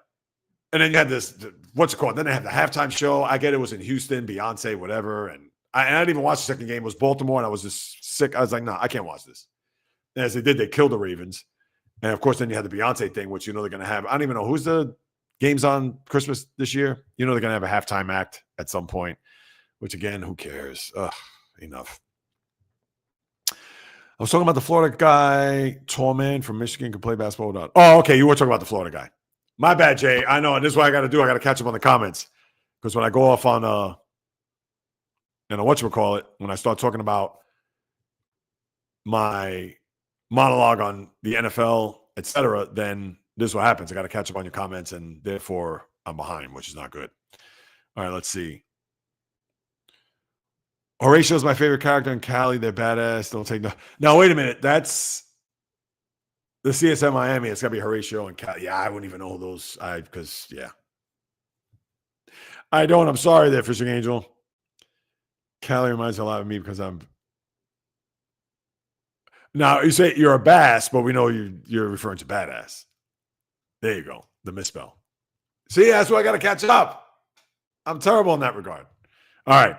and then you had this, what's it called? Then they had the halftime show. I get it was in Houston, Beyonce, whatever. And I didn't even watch the second game. It was Baltimore, and I was just sick. I was like, no, I can't watch this. And as they did, they killed the Ravens. And, of course, then you had the Beyonce thing, which you know they're going to have. I don't even know who's the games on Christmas this year. You know they're going to have a halftime act at some point, which, again, who cares? Ugh, enough. I was talking about the Florida guy, tall man from Michigan, can play basketball without. Oh, okay. You were talking about the Florida guy. My bad, Jay. I know. And this is what I got to do. I got to catch up on the comments. Because when I go off on whatchamacallit, when I start talking about my monologue on the NFL, etc., then this is what happens. I got to catch up on your comments, and therefore I'm behind, which is not good. All right, let's see. Horatio's my favorite character in Cali. They're badass. Don't take no. Now, wait a minute. That's the CSM Miami. It's got to be Horatio and Cali. Yeah, I wouldn't even know those. Because, yeah. I don't. I'm sorry there, Fishing Angel. Cali reminds me a lot of me because I'm. Now, you say you're a bass, but we know you're referring to badass. There you go. The misspell. See, that's why I got to catch up. I'm terrible in that regard. All right.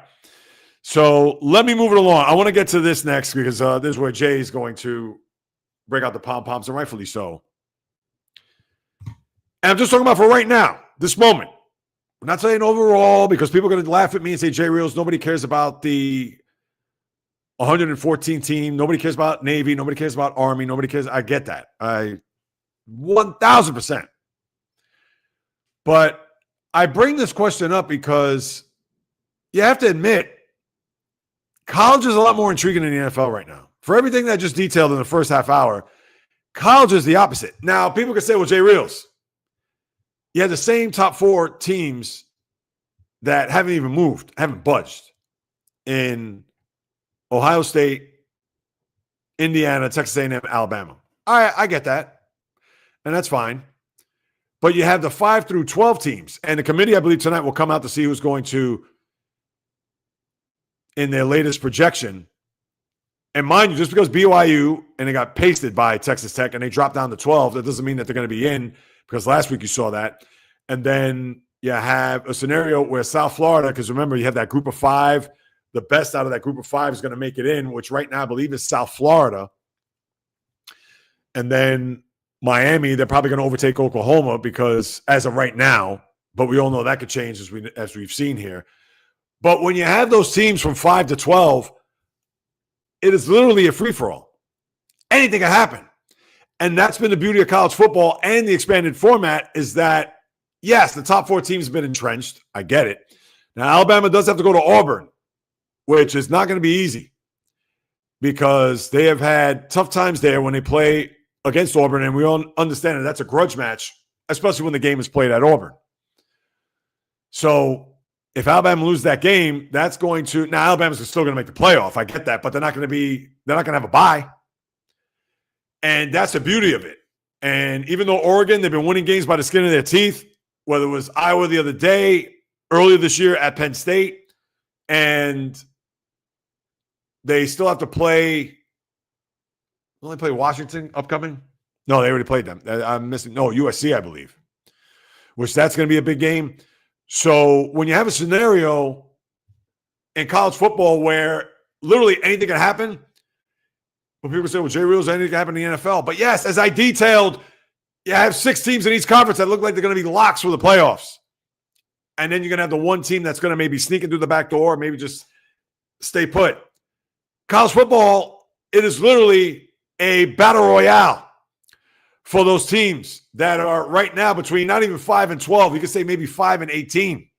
So let me move it along. I want to get to this next because this is where Jay is going to break out the pom-poms, and rightfully so. And I'm just talking about for right now, this moment. I'm not saying overall because people are going to laugh at me and say, Jay Reels, nobody cares about the 114 team. Nobody cares about Navy. Nobody cares about Army. Nobody cares. I get that. 1,000%. But I bring this question up because you have to admit, college is a lot more intriguing than the NFL right now. For everything that I just detailed in the first half hour, college is the opposite. Now, people can say, well, Jay Reels, you have the same top 4 teams that haven't even moved, haven't budged in Ohio State, Indiana, Texas A&M, Alabama. I get that, and that's fine. But you have the 5 through 12 teams, and the committee, I believe, tonight will come out to see who's going to, in their latest projection, And mind you, just because BYU and they got pasted by Texas Tech and they dropped down to 12, that doesn't mean that they're going to be in, because last week you saw that. And then you have a scenario where South Florida, because remember, you have that group of 5. The best out of that group of 5 is going to make it in, which right now I believe is South Florida. And then Miami, they're probably going to overtake Oklahoma because as of right now, but we all know that could change as we've seen here. But when you have those teams from 5 to 12, it is literally a free-for-all. Anything can happen. And that's been the beauty of college football and the expanded format is that, yes, the top 4 teams have been entrenched. I get it. Now, Alabama does have to go to Auburn, which is not going to be easy because they have had tough times there when they play against Auburn, and we all understand that that's a grudge match, especially when the game is played at Auburn. So if Alabama loses that game, that's going to – now Alabama's still going to make the playoff. I get that, but they're not going to have a bye. And that's the beauty of it. And even though Oregon, they've been winning games by the skin of their teeth, whether it was Iowa the other day, earlier this year at Penn State, and they still have to play – only play Washington upcoming? No, they already played them. I'm missing. No, USC, I believe, which that's going to be a big game. So when you have a scenario in college football where literally anything can happen, when people say, well, Jay Reels, anything can happen in the NFL. But yes, as I detailed, you have 6 teams in each conference that look like they're going to be locks for the playoffs. And then you're going to have the one team that's going to maybe sneak in through the back door or maybe just stay put. College football, it is literally a battle royale for those teams that are right now between not even 5 and 12. You could say maybe 5 and 18.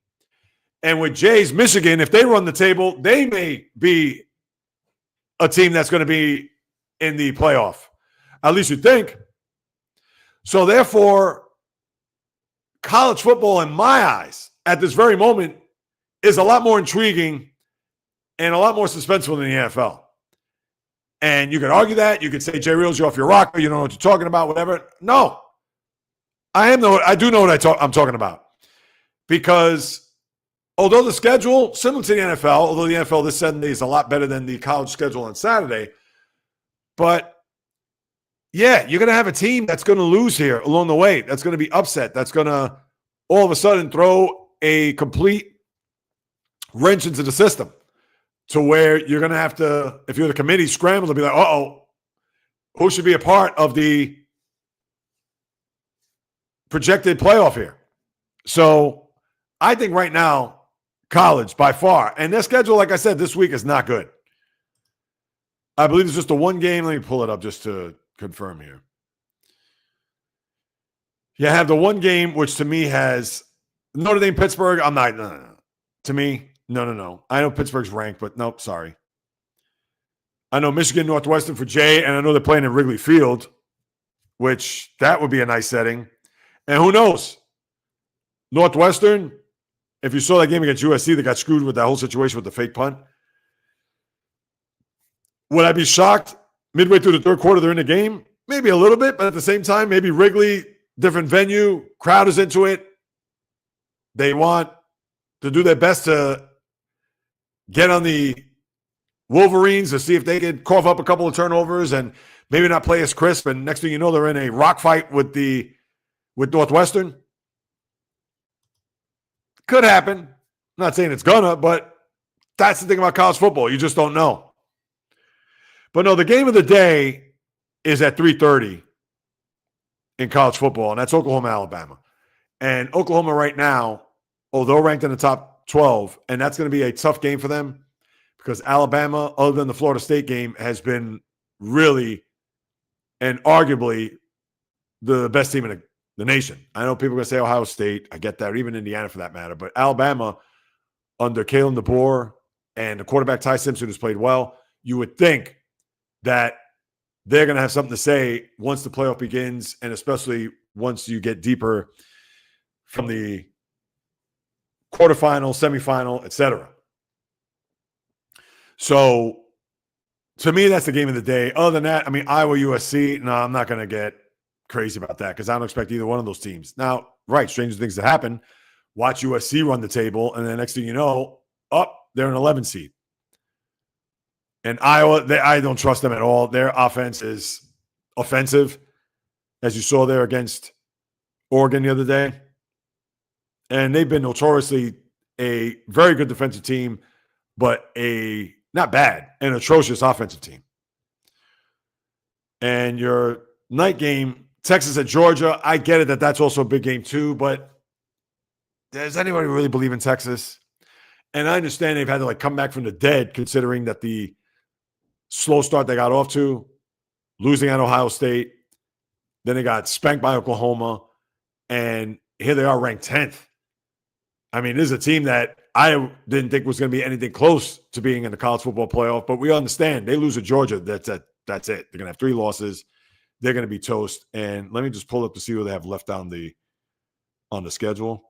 And with Jay's Michigan, if they run the table, they may be a team that's going to be in the playoff. At least you think. So therefore, college football, in my eyes, at this very moment, is a lot more intriguing and a lot more suspenseful than the NFL. And you could argue that. You could say, Jay Reels, you're off your rocker. You don't know what you're talking about, whatever. No. I do know what I'm talking about. Because although the schedule, similar to the NFL, although the NFL this Sunday is a lot better than the college schedule on Saturday, but yeah, you're going to have a team that's going to lose here along the way. That's going to be upset. That's going to all of a sudden throw a complete wrench into the system. To where you're going to have to, if you're the committee, scramble to be like, who should be a part of the projected playoff here? So I think right now, college by far, and their schedule, like I said, this week is not good. I believe it's just the one game. Let me pull it up just to confirm here. You have the one game, which to me has Notre Dame, Pittsburgh. No. To me, no. I know Pittsburgh's ranked, but nope, sorry. I know Michigan, Northwestern for Jay, and I know they're playing in Wrigley Field, which that would be a nice setting. And who knows? Northwestern, if you saw that game against USC, they got screwed with that whole situation with the fake punt. Would I be shocked midway through the third quarter they're in the game? Maybe a little bit, but at the same time, maybe Wrigley, different venue, crowd is into it. They want to do their best to get on the Wolverines to see if they could cough up a couple of turnovers and maybe not play as crisp. And next thing you know, they're in a rock fight with Northwestern. Could happen. I'm not saying it's gonna, but that's the thing about college football. You just don't know. But no, the game of the day is at 3:30 in college football, and that's Oklahoma, Alabama. And Oklahoma right now, although ranked in the top 12, and that's going to be a tough game for them because Alabama, other than the Florida State game, has been really and arguably the best team in the nation. I know people are going to say Ohio State. I get that, or even Indiana for that matter. But Alabama, under Kalen DeBoer and the quarterback Ty Simpson, who's played well, you would think that they're going to have something to say once the playoff begins, and especially once you get deeper from the quarterfinal, semifinal, etc. So, to me, that's the game of the day. Other than that, I mean, Iowa, USC, no, I'm not going to get crazy about that because I don't expect either one of those teams. Now, right, stranger things that happen. Watch USC run the table, and then next thing you know, they're an 11 seed. And Iowa, I don't trust them at all. Their offense is offensive, as you saw there against Oregon the other day. And they've been notoriously a very good defensive team, but a not bad, an atrocious offensive team. And your night game, Texas at Georgia, I get it that that's also a big game too, but does anybody really believe in Texas? And I understand they've had to come back from the dead, considering that the slow start they got off to, losing at Ohio State, then they got spanked by Oklahoma, and here they are ranked 10th. I mean, this is a team that I didn't think was going to be anything close to being in the college football playoff, but we understand they lose to Georgia. That's it. They're going to have 3 losses. They're going to be toast. And let me just pull up to see who they have left on the schedule.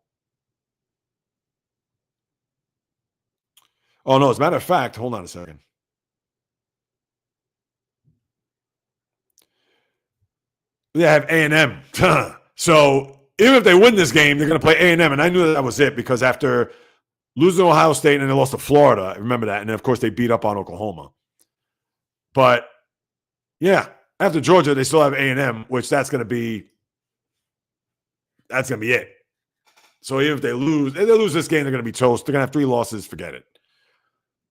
Oh, no, as a matter of fact, hold on a second. They have A&M. So even if they win this game, they're going to play A&M. And I knew that was it because after losing to Ohio State and they lost to Florida, I remember that. And then, of course, they beat up on Oklahoma. But, yeah, after Georgia, they still have A&M, which that's going to be it. So even if they lose this game, they're going to be toast. They're going to have 3 losses. Forget it.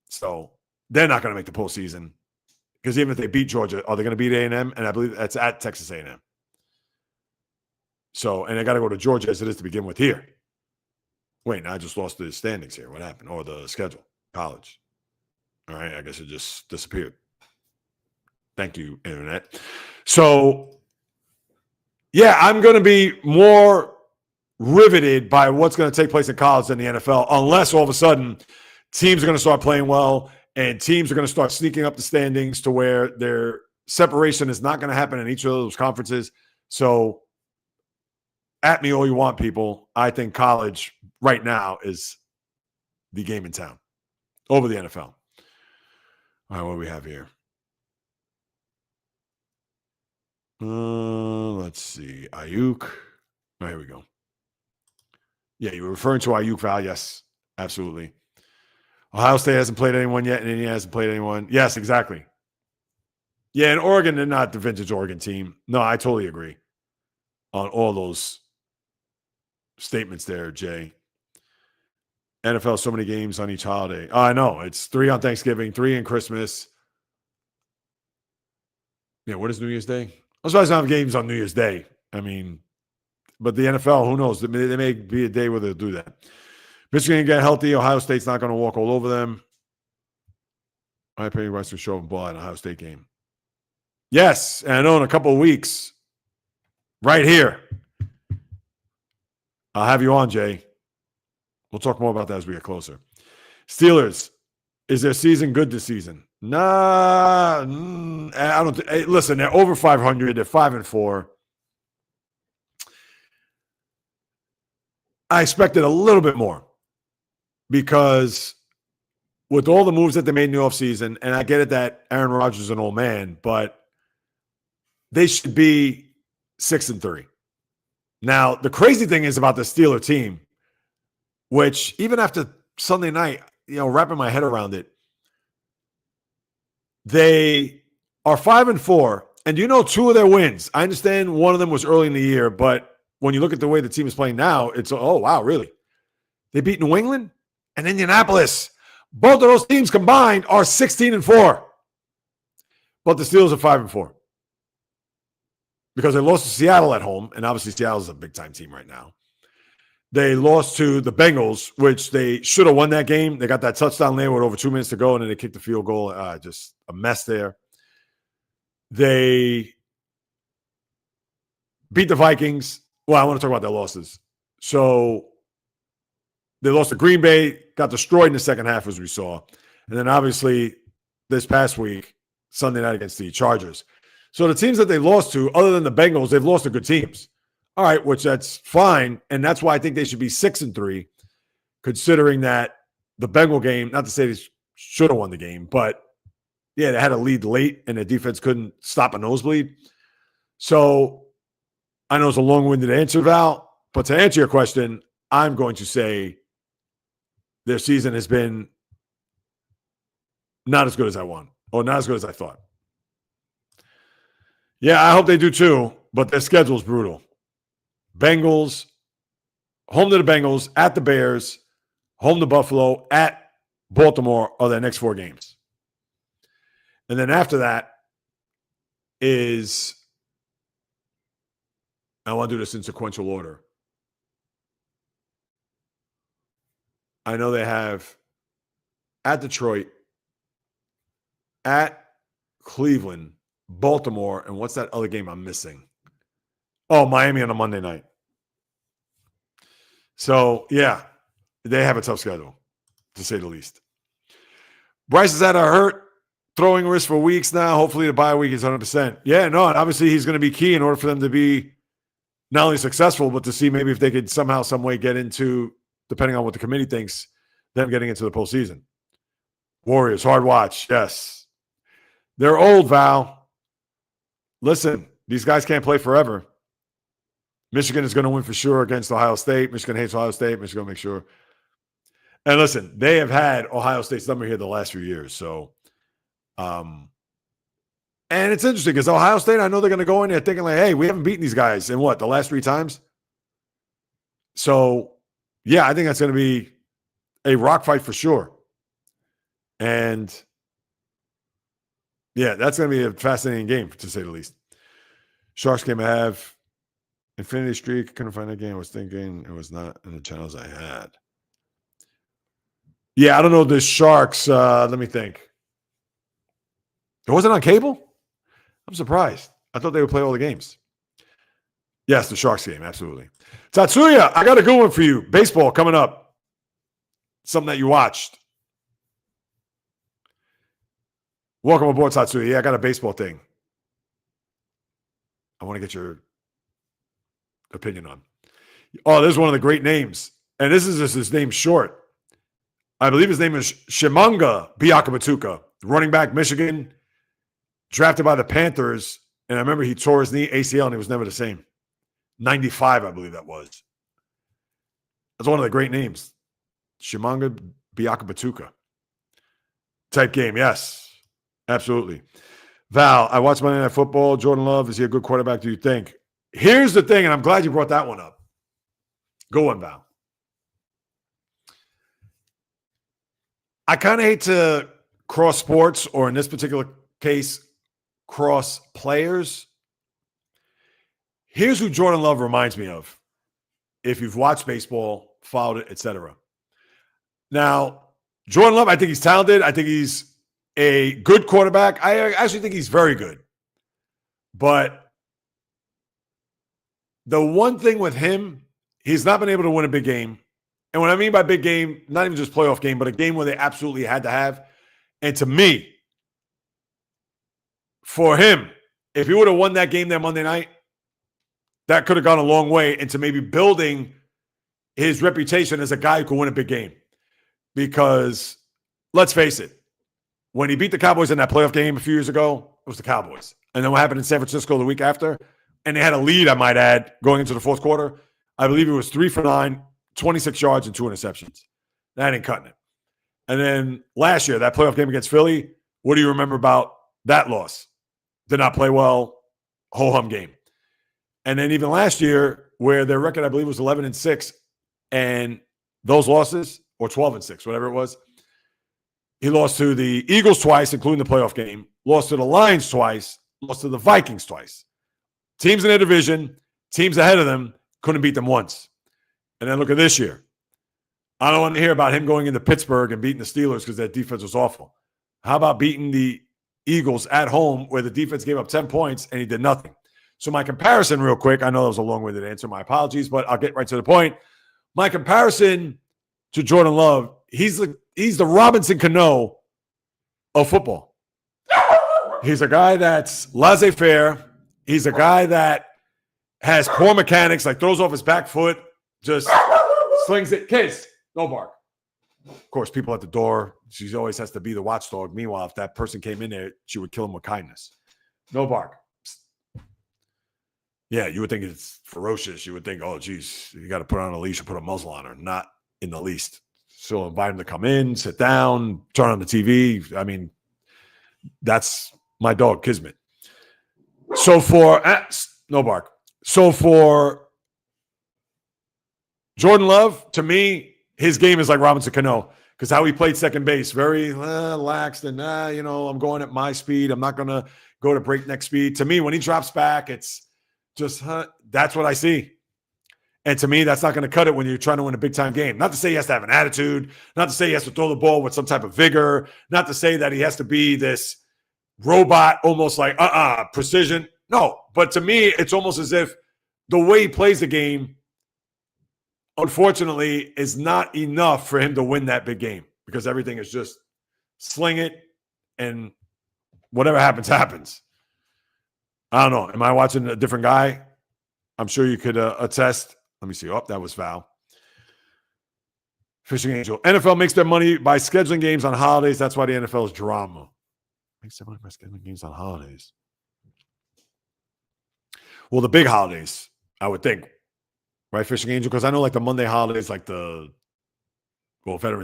So they're not going to make the postseason because even if they beat Georgia, are they going to beat A&M? And I believe that's at Texas A&M. So, and I got to go to Georgia as it is to begin with here. Wait, now I just lost the standings here. What happened? Or the schedule, college. All right, I guess it just disappeared. Thank you, Internet. So, yeah, I'm going to be more riveted by what's going to take place in college than the NFL, unless all of a sudden teams are going to start playing well and teams are going to start sneaking up the standings to where their separation is not going to happen in each of those conferences. So, at me all you want, people. I think college right now is the game in town over the NFL. All right, what do we have here? Let's see. Ayuk. Oh, here we go. Yeah, you were referring to Ayuk, Val. Yes, absolutely. Ohio State hasn't played anyone yet, and Indiana hasn't played anyone. Yes, exactly. Yeah, and Oregon, they're not the vintage Oregon team. No, I totally agree on all those statements there, Jay. NFL, so many games on each holiday. Oh, I know. It's 3 on Thanksgiving, 3 on Christmas. Yeah, what is New Year's Day? I'm surprised they don't have games on New Year's Day. I mean, but the NFL, who knows? They may be a day where they'll do that. Michigan get healthy. Ohio State's not going to walk all over them. I pay Western show and ball at an Ohio State game. Yes, and I know in a couple of weeks, right here, I'll have you on, Jay. We'll talk more about that as we get closer. Steelers, is their season good this season? Nah, I don't. Hey, listen, they're over 500. They're 5-4. I expected a little bit more because with all the moves that they made in the offseason, and I get it that Aaron Rodgers is an old man, but they should be 6-3. Now, the crazy thing is about the Steeler team, which even after Sunday night, wrapping my head around it, they are 5-4. And 2 of their wins, I understand one of them was early in the year, but when you look at the way the team is playing now, it's, oh, wow, really? They beat New England and Indianapolis. Both of those teams combined are 16-4. But the Steelers are 5-4. Because they lost to Seattle at home, and obviously Seattle's a big-time team right now. They lost to the Bengals, which they should have won that game. They got that touchdown there with over 2 minutes to go, and then they kicked the field goal. Just a mess there. They beat the Vikings. Well, I want to talk about their losses. So they lost to Green Bay, got destroyed in the second half, as we saw. And then obviously this past week, Sunday night against the Chargers. So the teams that they lost to, other than the Bengals, they've lost to good teams. All right, which that's fine. And that's why I think they should be 6-3, considering that the Bengal game, not to say they should have won the game, but yeah, they had a lead late and the defense couldn't stop a nosebleed. So I know it's a long-winded answer, Val, but to answer your question, I'm going to say their season has been not as good as I want Oh, not as good as I thought. Yeah, I hope they do too, but their schedule's brutal. Bengals, home to the Bengals, at the Bears, home to Buffalo, at Baltimore are their next 4 games. And then after that is, I want to do this in sequential order. I know they have at Detroit, at Cleveland, Baltimore, and what's that other game I'm missing? Oh, Miami on a Monday night. So, yeah, they have a tough schedule, to say the least. Bryce is at a hurt throwing wrist for weeks now. Hopefully the bye week is 100%. Yeah, no, and obviously he's going to be key in order for them to be not only successful, but to see maybe if they could somehow, some way get into, depending on what the committee thinks, them getting into the postseason. Warriors, hard watch. Yes. They're old, Val. Listen, these guys can't play forever. Michigan is going to win for sure against Ohio State. Michigan hates Ohio State. Michigan will make sure. And listen, they have had Ohio State's number here the last few years. So, and it's interesting because Ohio State, I know they're going to go in there thinking like, hey, we haven't beaten these guys in what, the last 3 times? So, yeah, I think that's going to be a rock fight for sure. And, yeah, that's going to be a fascinating game, to say the least. Sharks game I have. Infinity Streak, couldn't find that game. I was thinking it was not in the channels I had. Yeah, I don't know the Sharks. Let me think. It wasn't on cable? I'm surprised. I thought they would play all the games. Yes, the Sharks game, absolutely. Tatsuya, I got a good one for you. Baseball coming up. Something that you watched. Welcome aboard, Tatsuya. Yeah, I got a baseball thing I want to get your opinion on. Oh, there's one of the great names. And this is just his name short. I believe his name is Shimanga Biakabatuka, running back, Michigan, drafted by the Panthers. And I remember he tore his knee, ACL, and he was never the same. 95, I believe that was. That's one of the great names. Shimanga Biakabatuka. Type game, yes. Absolutely. Val, I watched Monday Night Football. Jordan Love, is he a good quarterback, do you think? Here's the thing, and I'm glad you brought that one up. Go on, Val. I kind of hate to cross sports, or in this particular case, cross players. Here's who Jordan Love reminds me of. If you've watched baseball, followed it, etc. Now, Jordan Love, I think he's talented. I think he's a good quarterback. I actually think he's very good. But the one thing with him, he's not been able to win a big game. And what I mean by big game, not even just playoff game, but a game where they absolutely had to have. And to me, for him, if he would have won that game that Monday night, that could have gone a long way into maybe building his reputation as a guy who could win a big game. Because let's face it, when he beat the Cowboys in that playoff game a few years ago, it was the Cowboys. And then what happened in San Francisco the week after? And they had a lead, I might add, going into the fourth quarter. I believe it was 3 for 9, 26 yards and 2 interceptions. That ain't cutting it. And then last year, that playoff game against Philly, what do you remember about that loss? Did not play well, ho-hum game. And then even last year, where their record, I believe, was 11-6, and those losses, or 12-6, whatever it was, he lost to the Eagles twice, including the playoff game, lost to the Lions twice, lost to the Vikings twice. Teams in their division, teams ahead of them, couldn't beat them once. And then look at this year. I don't want to hear about him going into Pittsburgh and beating the Steelers because that defense was awful. How about beating the Eagles at home where the defense gave up 10 points and he did nothing? So my comparison real quick, I know that was a long-winded answer, my apologies, but I'll get right to the point. My comparison to Jordan Love, he's the Robinson Cano of football. He's a guy that's laissez-faire. He's a guy that has poor mechanics, like throws off his back foot, just slings it. Kids, no bark. Of course, people at the door, she always has to be the watchdog. Meanwhile, if that person came in there, she would kill him with kindness. No bark. Psst. Yeah, you would think it's ferocious. You would think, oh, geez, you got to put on a leash or put a muzzle on her. Not in the least. So invite him to come in, sit down, turn on the TV. I mean, That's my dog, Kismet. So for no bark. So for Jordan Love, to me, his game is like Robinson Cano because how he played second base, very lax and I'm going at my speed. I'm not going to go to breakneck speed. To me, when he drops back, it's just that's what I see. And to me, that's not going to cut it when you're trying to win a big-time game. Not to say he has to have an attitude, not to say he has to throw the ball with some type of vigor, not to say that he has to be this robot, almost like precision. No, but to me, it's almost as if the way he plays the game, unfortunately, is not enough for him to win that big game because everything is just sling it and whatever happens, happens. I don't know. Am I watching a different guy? I'm sure you could attest. Let me see. Oh, that was foul. Fishing Angel. NFL makes their money by scheduling games on holidays. That's why the NFL is drama. Makes their money by scheduling games on holidays. Well, the big holidays, I would think. Right, Fishing Angel? Because I know like the Monday holidays, like Veterans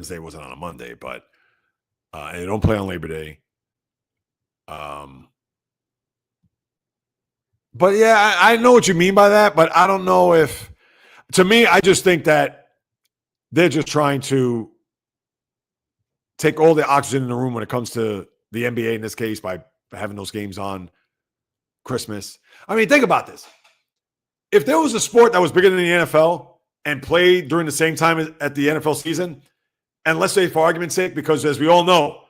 Day wasn't on a Monday, but and they don't play on Labor Day. But yeah, I know what you mean by that, but I don't know if, to me, I just think that they're just trying to take all the oxygen in the room when it comes to the NBA in this case by having those games on Christmas. I mean, think about this. If there was a sport that was bigger than the NFL and played during the same time at the NFL season, and let's say for argument's sake, because as we all know,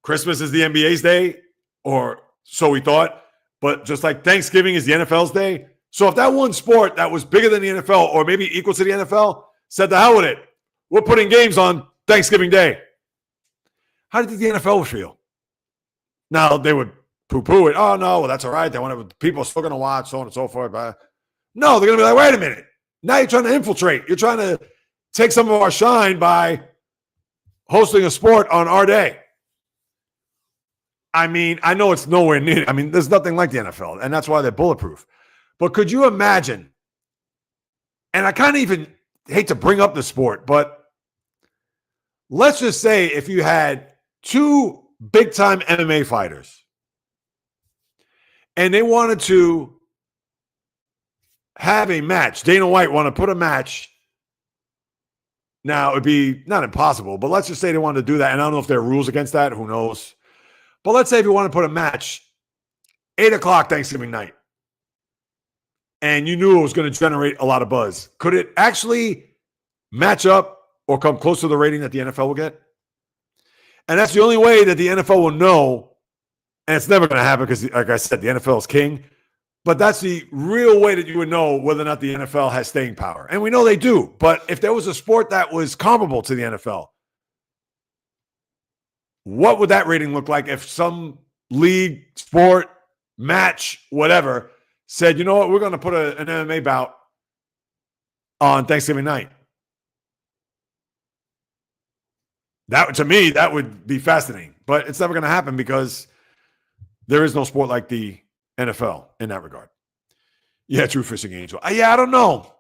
Christmas is the NBA's day, or so we thought, but just like Thanksgiving is the NFL's day. So if that one sport that was bigger than the NFL or maybe equal to the NFL said, the hell with it, we're putting games on Thanksgiving Day. How did the NFL feel? Now, they would poo-poo it. Oh, no, well, that's all right. They want to, people are still going to watch, so on and so forth. But no, they're going to be like, wait a minute. Now you're trying to infiltrate. You're trying to take some of our shine by hosting a sport on our day. I mean, I know it's nowhere near. I mean, there's nothing like the NFL, and that's why they're bulletproof. But could you imagine, and I kind of even hate to bring up the sport, but let's just say if you had two big-time MMA fighters and they wanted to have a match, Dana White wanted to put a match. Now, it would be not impossible, but let's just say they wanted to do that, and I don't know if there are rules against that. Who knows? But let's say if you want to put a match 8 o'clock Thanksgiving night and you knew it was going to generate a lot of buzz, could it actually match up or come close to the rating that the NFL will get? And that's the only way that the NFL will know, and it's never going to happen because, like I said, the NFL is king, but that's the real way that you would know whether or not the NFL has staying power. And we know they do, but if there was a sport that was comparable to the NFL, what would that rating look like if some league, sport, match, whatever, said, you know what, we're going to put an MMA bout on Thanksgiving night? That, to me, that would be fascinating. But it's never going to happen because there is no sport like the NFL in that regard. Yeah, true, Fishing Angel. Yeah, I don't know. I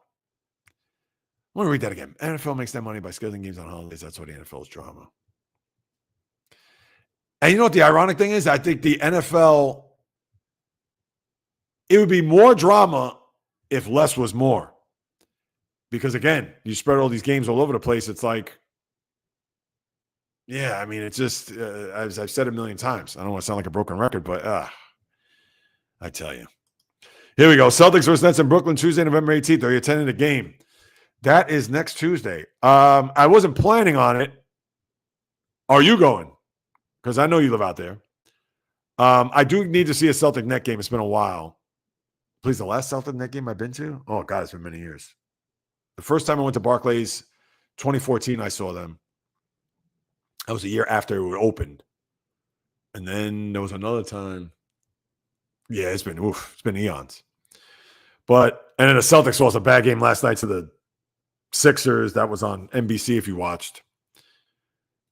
want to read that again. NFL makes their money by scheduling games on holidays. That's why the NFL is drama. And you know what the ironic thing is? I think the NFL, it would be more drama if less was more. Because, again, you spread all these games all over the place. It's like, yeah, I mean, it's just, as I've said a million times, I don't want to sound like a broken record, but I tell you. Here we go. Celtics versus Nets in Brooklyn, Tuesday, November 18th. Are you attending the game? That is next Tuesday. I wasn't planning on it. Are you going? Because I know you live out there. I do need to see a Celtic Net game. It's been a while. Please, the last Celtic Net game I've been to? Oh, God, it's been many years. The first time I went to Barclays, 2014, I saw them. That was a year after it opened. And then there was another time. Yeah, it's been eons. And then the Celtics lost a bad game last night to the Sixers. That was on NBC if you watched,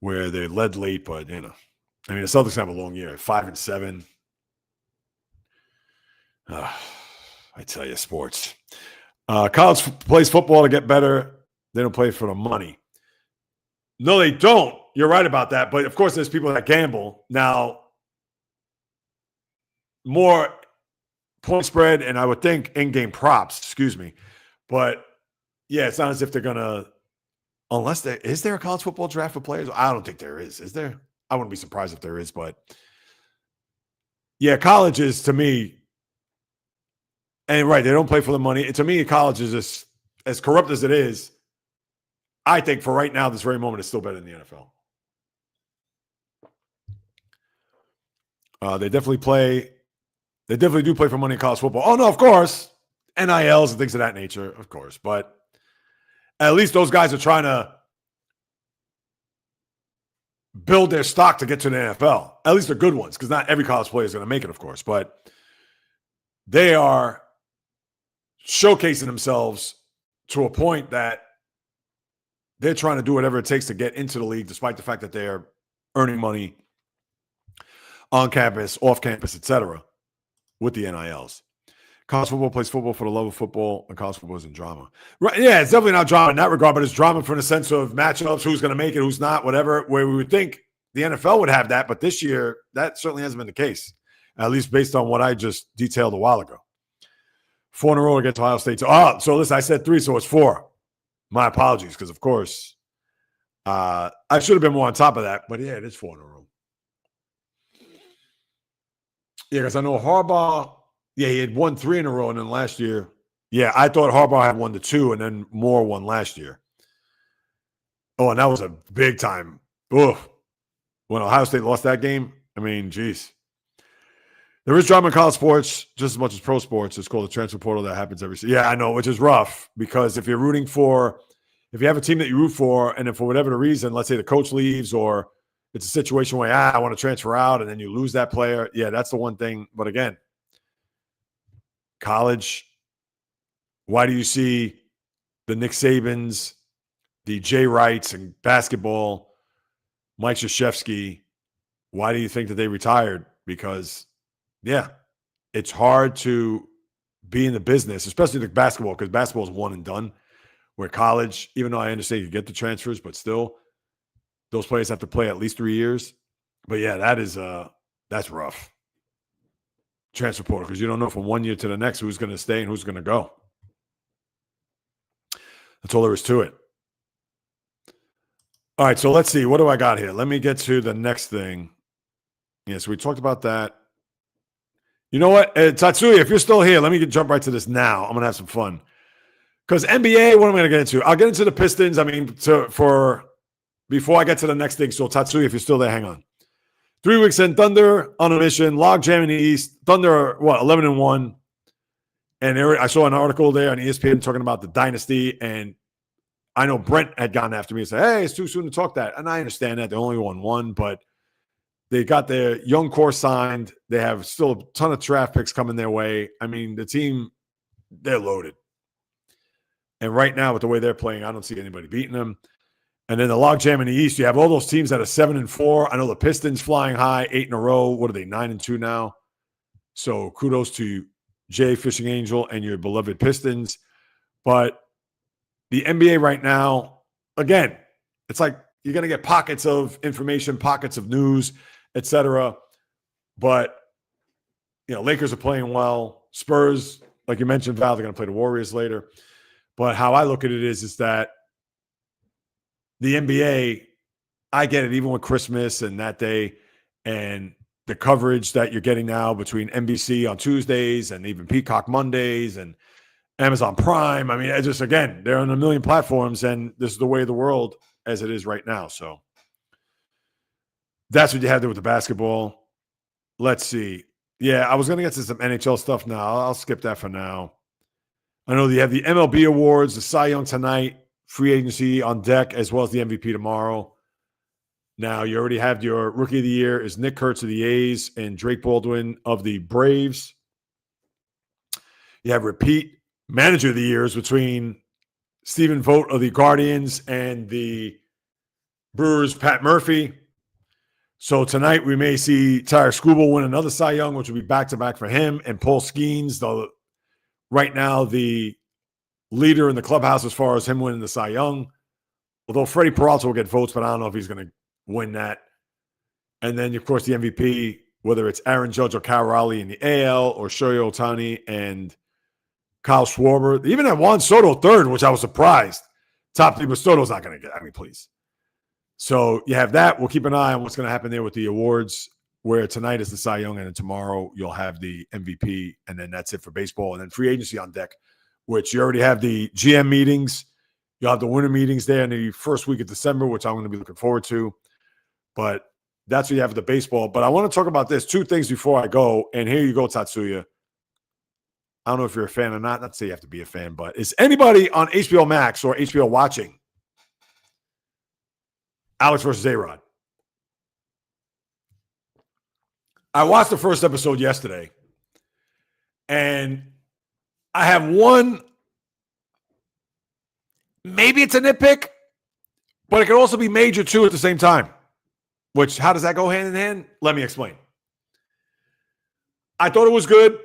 where they led late, but, you know. I mean, the Celtics have a long year, 5-7. I tell you, sports. College plays football to get better. They don't play for the money. No, they don't. You're right about that. But, of course, there's people that gamble. Now, more point spread, and I would think in-game props, excuse me. But yeah, it's not as if they're gonna, unless is there a college football draft for players? I don't think there is. Is there? I wouldn't be surprised if there is, but yeah, college is to me, and right, they don't play for the money. To me, college is as corrupt as it is. I think for right now, this very moment, it's still better than the NFL. They definitely play. They definitely do play for money in college football. Oh no, of course, NILs and things of that nature, of course. But at least those guys are trying to build their stock to get to the NFL. At least they're good ones, because not every college player is going to make it, of course. But they are showcasing themselves to a point that they're trying to do whatever it takes to get into the league, despite the fact that they're earning money on campus, off campus, etc., with the NILs. College football plays football for the love of football, and college football isn't drama. Right? Yeah, it's definitely not drama in that regard, but it's drama from the sense of matchups, who's going to make it, who's not, whatever, where we would think the NFL would have that, but this year, that certainly hasn't been the case, at least based on what I just detailed a while ago. 4 in a row against Ohio State. Oh, so listen, I said 3, so it's 4. My apologies, because, of course, I should have been more on top of that, but yeah, it is 4 in a row. Yeah, because I know Harbaugh, yeah, he had won 3 in a row, and then last year, yeah, I thought Harbaugh had won the 2, and then Moore won last year. Oh, and that was a big time. Oof. When Ohio State lost that game, I mean, geez. There is drama in college sports just as much as pro sports. It's called the transfer portal. That happens every season. Yeah, I know, which is rough, because if you have a team that you root for, and if for whatever the reason, let's say the coach leaves, or it's a situation where, I want to transfer out, and then you lose that player. Yeah, that's the one thing. But again, college, why do you see the Nick Sabans, the Jay Wrights in basketball, Mike Krzyzewski, why do you think that they retired? Because, yeah, it's hard to be in the business, especially the basketball, because basketball is one and done, where college, even though I understand you get the transfers, but still, those players have to play at least 3 years. But yeah, that's rough. Transfer portal, because you don't know from 1 year to the next who's going to stay and who's going to go. That's all there is to it. All right, so let's see. What do I got here? Let me get to the next thing. Yeah, so we talked about that. You know what? Tatsuya, if you're still here, let me jump right to this now. I'm going to have some fun. Because NBA, what am I going to get into? I'll get into the Pistons. I mean, before I get to the next thing. So Tatsuya, if you're still there, hang on. 3 weeks in, Thunder on a mission, log jam in the East. Thunder, 11-1. And I saw an article there on ESPN talking about the dynasty, and I know Brent had gone after me and said, hey, it's too soon to talk that. And I understand that. They only won 1, but they got their young core signed. They have still a ton of draft picks coming their way. I mean, the team, they're loaded. And right now, with the way they're playing, I don't see anybody beating them. And then the logjam in the East, you have all those teams that are 7-4. I know the Pistons flying high, 8 in a row. What are they, 9-2 now? So kudos to Jay Fishing Angel and your beloved Pistons. But the NBA right now, again, it's like you're going to get pockets of information, pockets of news, etc. But, Lakers are playing well. Spurs, like you mentioned, Val, they're going to play the Warriors later. But how I look at it is that the NBA, I get it, even with Christmas and that day and the coverage that you're getting now between NBC on Tuesdays and even Peacock Mondays and Amazon Prime. I mean, it's just, again, they're on a million platforms, and this is the way of the world as it is right now. So that's what you have there with the basketball. Let's see. Yeah, I was going to get to some NHL stuff now. I'll skip that for now. I know you have the MLB awards, the Cy Young tonight, free agency on deck, as well as the MVP tomorrow. Now, you already have your Rookie of the Year is Nick Kurtz of the A's and Drake Baldwin of the Braves. You have repeat Manager of the Years between Stephen Vogt of the Guardians and the Brewers' Pat Murphy. So tonight we may see Tyler Skubal win another Cy Young, which will be back-to-back for him, and Paul Skeens, right now the leader in the clubhouse as far as him winning the Cy Young. Although Freddie Peralta will get votes, but I don't know if he's going to win that. And then, of course, the MVP, whether it's Aaron Judge or Cal Raleigh in the AL or Shohei Ohtani and Kyle Schwarber. Even at Juan Soto third, which I was surprised. Top three, but Soto's not going to get. I mean, please. So you have that. We'll keep an eye on what's going to happen there with the awards, where tonight is the Cy Young, and then tomorrow you'll have the MVP, and then that's it for baseball. And then free agency on deck, which you already have the GM meetings. You'll have the winter meetings there in the first week of December, which I'm going to be looking forward to. But that's what you have for the baseball. But I want to talk about this. Two things before I go, and here you go, Tatsuya. I don't know if you're a fan or not. Not to say you have to be a fan, but is anybody on HBO Max or HBO watching Alex versus A-Rod? I watched the first episode yesterday, and I have one, maybe it's a nitpick, but it could also be major too at the same time. Which, how does that go hand in hand? Let me explain. I thought it was good.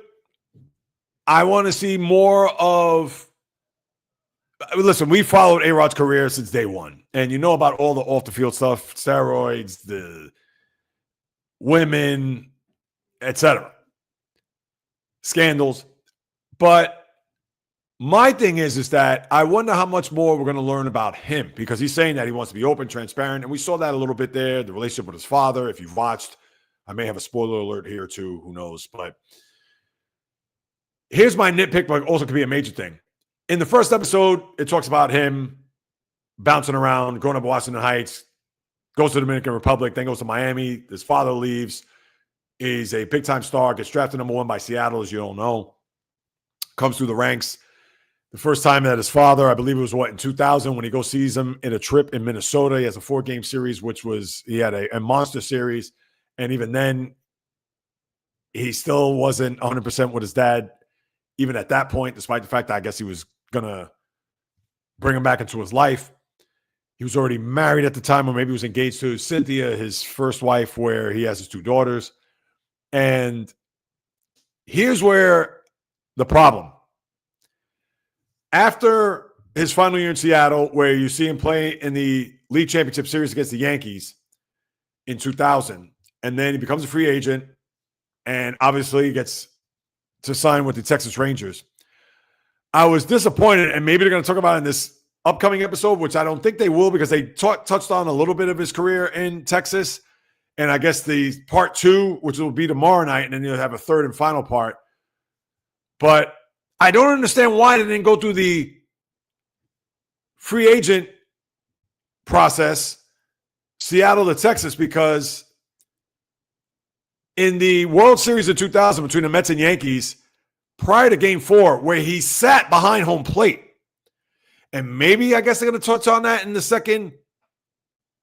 I want to see more of. Listen, we followed A-Rod's career since day one. And you know about all the off-the-field stuff, steroids, the women, etc. Scandals. But my thing is that I wonder how much more we're going to learn about him, because he's saying that he wants to be open, transparent. And we saw that a little bit there, the relationship with his father. If you've watched, I may have a spoiler alert here too. Who knows? But here's my nitpick, but also could be a major thing. In the first episode, it talks about him bouncing around, growing up in Washington Heights, goes to the Dominican Republic, then goes to Miami. His father leaves. He's a big-time star, gets drafted number 1 by Seattle, as you all know. Comes through the ranks. The first time that his father, I believe it was, in 2000, when he goes sees him in a trip in Minnesota. He has a 4-game series, which was, he had a monster series. And even then, he still wasn't 100% with his dad, even at that point, despite the fact that I guess he was going to bring him back into his life. He was already married at the time, or maybe he was engaged to Cynthia, his first wife, where he has his 2 daughters. And here's where the problem. After his final year in Seattle, where you see him play in the League Championship Series against the Yankees in 2000, and then he becomes a free agent and obviously gets to sign with the Texas Rangers. I was disappointed, and maybe they're going to talk about it in this upcoming episode, which I don't think they will, because they touched on a little bit of his career in Texas. And I guess the part 2, which will be tomorrow night, and then you'll have a third and final part. But I don't understand why they didn't go through the free agent process, Seattle to Texas, because in the World Series of 2000 between the Mets and Yankees, prior to Game 4, where he sat behind home plate, and maybe I guess they're going to touch on that in the second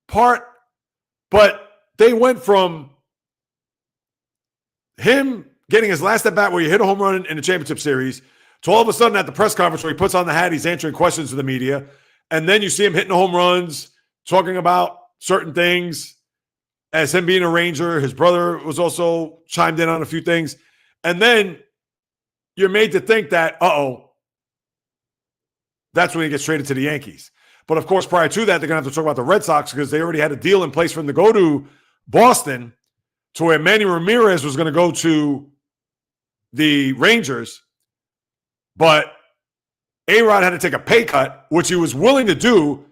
part, but they went from him getting his last at bat where he hit a home run in the championship series to all of a sudden at the press conference where he puts on the hat, he's answering questions to the media, and then you see him hitting home runs, talking about certain things. As him being a Ranger, his brother was also chimed in on a few things. And then you're made to think that, that's when he gets traded to the Yankees. But, of course, prior to that, they're going to have to talk about the Red Sox, because they already had a deal in place for him to go to Boston, to where Manny Ramirez was going to go to the Rangers. But A-Rod had to take a pay cut, which he was willing to do.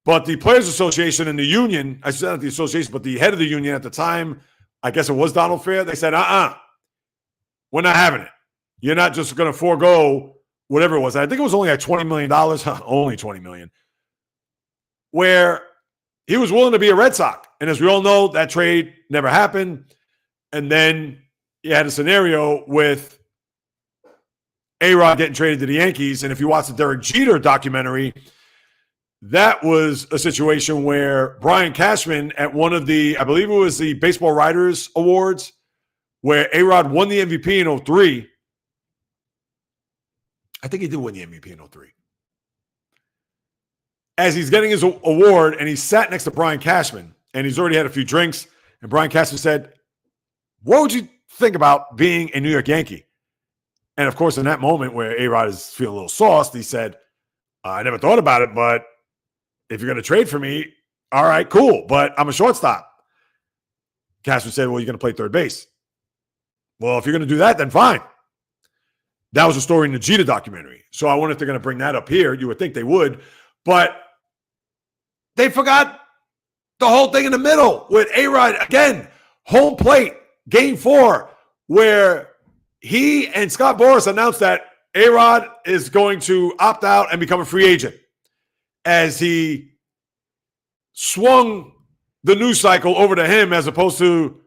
But the Players Association and the union, I said not the association, but the head of the union at the time, I guess it was Donald Fair, they said, we're not having it. You're not just going to forego whatever it was. I think it was only like $20 million, only $20 million, where he was willing to be a Red Sox. And as we all know, that trade never happened. And then you had a scenario with A-Rod getting traded to the Yankees. And if you watch the Derek Jeter documentary, that was a situation where Brian Cashman, at one of the, I believe it was the Baseball Writers Awards, where A-Rod won the MVP in 2003. I think he did win the MVP in 2003. As he's getting his award, and he sat next to Brian Cashman, and he's already had a few drinks, and Brian Cashman said, what would you think about being a New York Yankee? And, of course, in that moment where A-Rod is feeling a little sauced, he said, I never thought about it, but if you're going to trade for me, all right, cool, but I'm a shortstop. Cashman said, well, you're going to play third base. Well, if you're going to do that, then fine. That was a story in the Jeter documentary. So I wonder if they're going to bring that up here. You would think they would. But they forgot the whole thing in the middle with A-Rod. Again, home plate, game 4, where he and Scott Boras announced that A-Rod is going to opt out and become a free agent as he swung the news cycle over to him as opposed to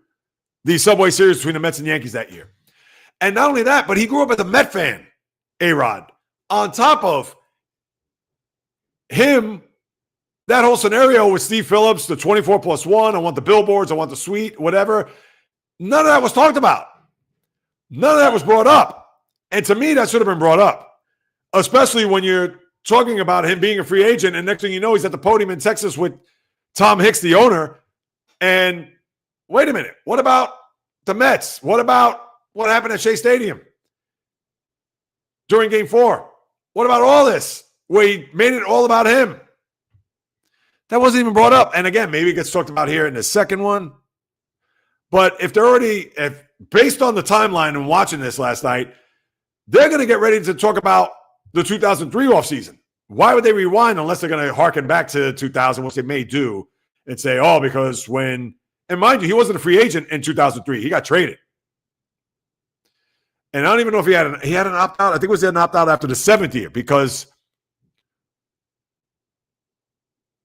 the Subway Series between the Mets and Yankees that year. And not only that, but he grew up as a Met fan, A-Rod. On top of him, that whole scenario with Steve Phillips, the 24+1, I want the billboards, I want the suite, whatever, none of that was talked about. None of that was brought up. And to me, that should have been brought up, especially when you're talking about him being a free agent, and next thing you know, he's at the podium in Texas with Tom Hicks, the owner. And wait a minute, what about the Mets? What about what happened at Shea Stadium during game 4? What about all this where he made it all about him? That wasn't even brought up. And again, maybe it gets talked about here in the second one. But if based on the timeline and watching this last night, they're going to get ready to talk about the 2003 offseason. Why would they rewind unless they're going to harken back to 2000, which they may do, and say, oh, because when, and mind you, he wasn't a free agent in 2003. He got traded. And I don't even know if he had an opt-out. I think it was an opt-out after the 7th year, because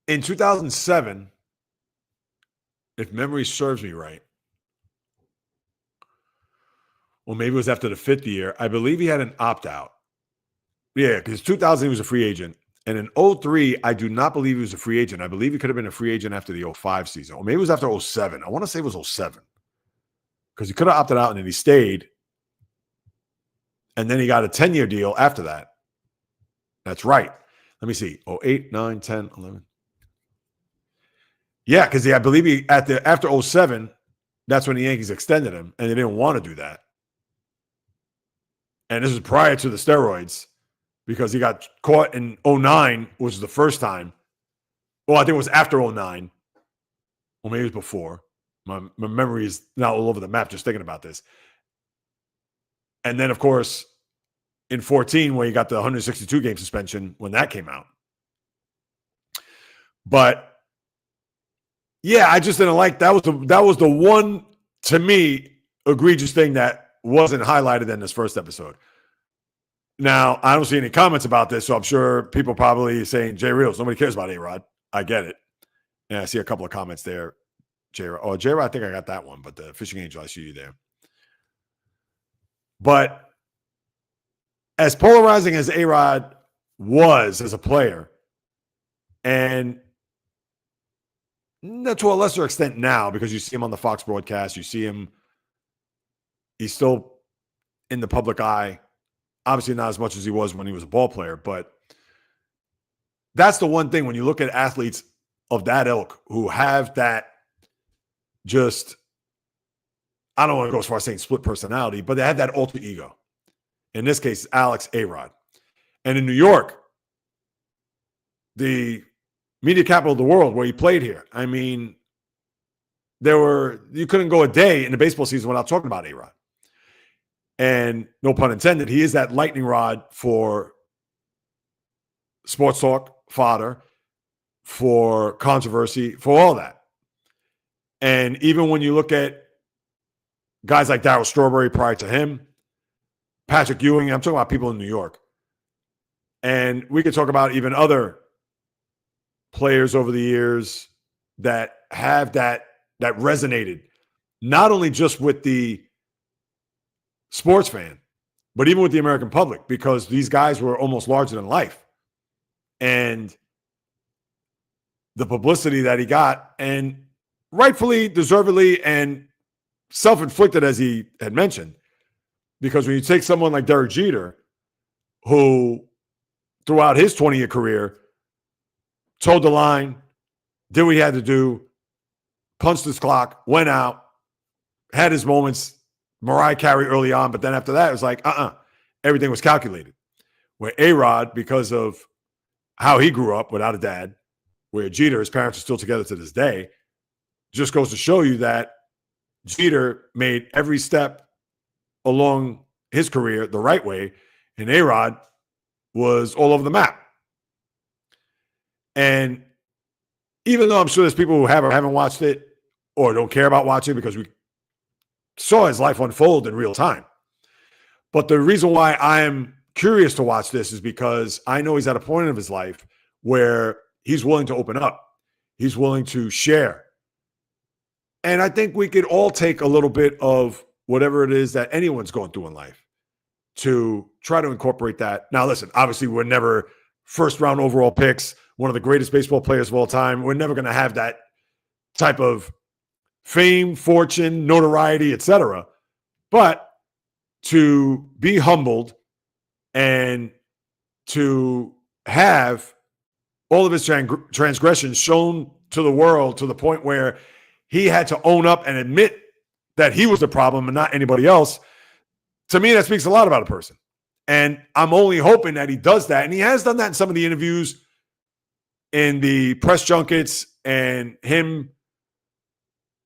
in 2007, if memory serves me right, well, maybe it was after the 5th year, I believe he had an opt-out. Yeah, because 2000 he was a free agent. And in 03, I do not believe he was a free agent. I believe he could have been a free agent after the 05 season. Or maybe it was after 07. I want to say it was 07. Because he could have opted out and then he stayed. And then he got a 10-year deal after that. That's right. Let me see. 08, 9, 10, 11. Yeah, because I believe after 07, that's when the Yankees extended him, and they didn't want to do that. And this was prior to the steroids, because he got caught in 09, which was the first time. Well, I think it was after 09. Or maybe it was before. My memory is now all over the map just thinking about this. And then, of course, in 14, where he got the 162-game suspension when that came out. But, yeah, I just didn't like that. That was the one, to me, egregious thing that wasn't highlighted in this first episode. Now, I don't see any comments about this, so I'm sure people probably saying, Jay Reels, nobody cares about A-Rod. I get it. And I see a couple of comments there. J-Rod, I think I got that one, but the Fishing Angel, I see you there. But as polarizing as A-Rod was as a player, and to a lesser extent now, because you see him on the Fox broadcast, you see him, he's still in the public eye. Obviously not as much as he was when he was a ball player, but that's the one thing when you look at athletes of that ilk who have that just, I don't want to go as far as saying split personality, but they have that alter ego. In this case, Alex A-Rod. And in New York, the media capital of the world where he played here, I mean, you couldn't go a day in the baseball season without talking about A-Rod. And no pun intended, he is that lightning rod for sports talk, fodder, for controversy, for all that. And even when you look at guys like Darryl Strawberry prior to him, Patrick Ewing, I'm talking about people in New York. And we could talk about even other players over the years that have that resonated, not only just with the sports fan, but even with the American public, because these guys were almost larger than life. And the publicity that he got, and rightfully, deservedly, and self-inflicted, as he had mentioned, because when you take someone like Derek Jeter, who throughout his 20-year career toed the line, did what he had to do, punched his clock, went out, had his moments, Mariah Carey early on, but then after that, it was like, everything was calculated. Where A-Rod, because of how he grew up without a dad, where Jeter, his parents are still together to this day, just goes to show you that Jeter made every step along his career the right way, and A-Rod was all over the map. And even though I'm sure there's people who have or haven't watched it or don't care about watching because we saw his life unfold in real time. But the reason why I'm curious to watch this is because I know he's at a point of his life where he's willing to open up. He's willing to share. And I think we could all take a little bit of whatever it is that anyone's going through in life to try to incorporate that. Now, listen, obviously we're never first-round overall picks, one of the greatest baseball players of all time. We're never going to have that type of fame, fortune, notoriety, etc. But to be humbled and to have all of his transgressions shown to the world to the point where he had to own up and admit that he was the problem and not anybody else, to me, that speaks a lot about a person. And I'm only hoping that he does that. And he has done that in some of the interviews, in the press junkets, and him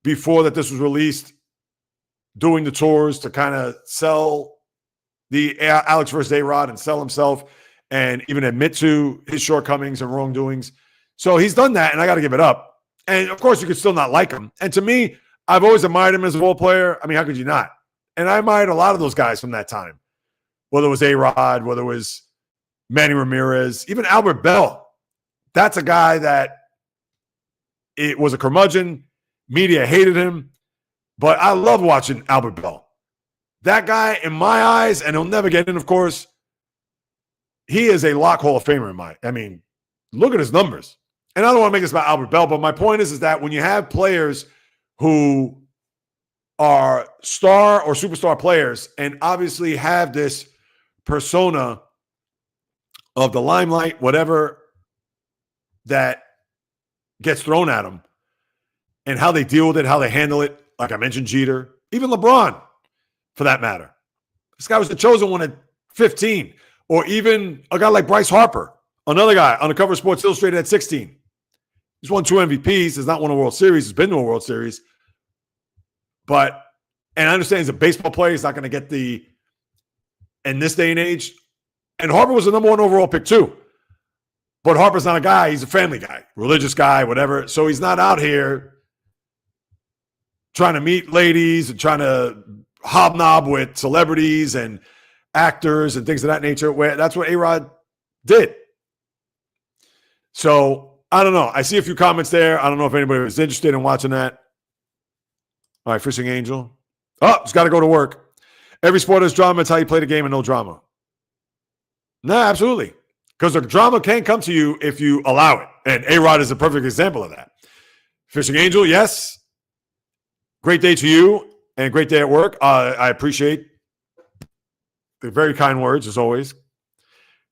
before that this was released, doing the tours to kind of sell the Alex versus A-Rod and sell himself and even admit to his shortcomings and wrongdoings. So he's done that, and I got to give it up. And, of course, you could still not like him. And to me, I've always admired him as a ball player. I mean, how could you not? And I admired a lot of those guys from that time, whether it was A-Rod, whether it was Manny Ramirez, even Albert Bell. That's a guy that it was a curmudgeon. Media hated him. But I love watching Albert Bell. That guy, in my eyes, and he'll never get in, of course, he is a lock Hall of Famer in my. I mean, look at his numbers. And I don't want to make this about Albert Bell, but my point is that when you have players who are star or superstar players and obviously have this persona of the limelight, whatever that gets thrown at them, and how they deal with it, how they handle it, like I mentioned, Jeter, even LeBron, for that matter. This guy was the chosen one at 15. Or even a guy like Bryce Harper, another guy on the cover of Sports Illustrated at 16. He's won 2 MVPs. Has not won a World Series. He's been to a World Series. But, and I understand he's a baseball player. He's not going to get the, in this day and age. And Harper was the number 1 overall pick too. But Harper's not a guy. He's a family guy, religious guy, whatever. So he's not out here trying to meet ladies and trying to hobnob with celebrities and actors and things of that nature. Where that's what A-Rod did. So I don't know. I see a few comments there. I don't know if anybody was interested in watching that. All right, Fishing Angel. Oh, it's got to go to work. Every sport has drama. It's how you play the game and no drama. No, absolutely. Because the drama can come to you if you allow it. And A-Rod is a perfect example of that. Fishing Angel, yes. Great day to you and great day at work. I appreciate the very kind words, as always,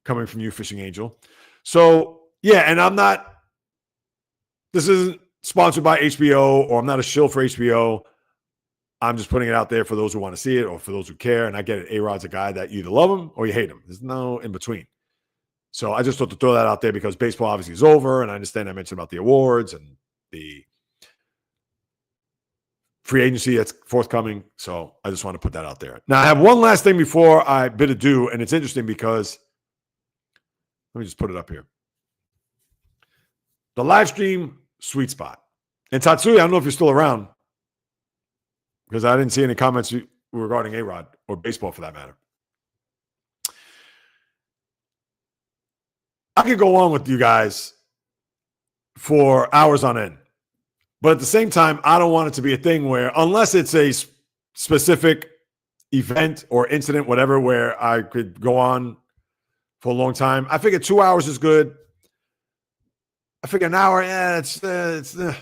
coming from you, Fishing Angel. So, yeah, and I'm not, this isn't sponsored by HBO, or I'm not a shill for HBO. I'm just putting it out there for those who want to see it or for those who care. And I get it. A-Rod's a guy that you either love him or you hate him. There's no in between. So I just thought to throw that out there because baseball obviously is over. And I understand I mentioned about the awards and the free agency that's forthcoming. So I just want to put that out there. Now, I have one last thing before I bid adieu, and it's interesting because let me just put it up here. The live stream sweet spot. And Tatsuya, I don't know if you're still around because I didn't see any comments regarding A-Rod or baseball for that matter. I could go on with you guys for hours on end. But at the same time, I don't want it to be a thing where, unless it's a specific event or incident, whatever, where I could go on for a long time. I figure 2 hours is good. I figure an hour, it's an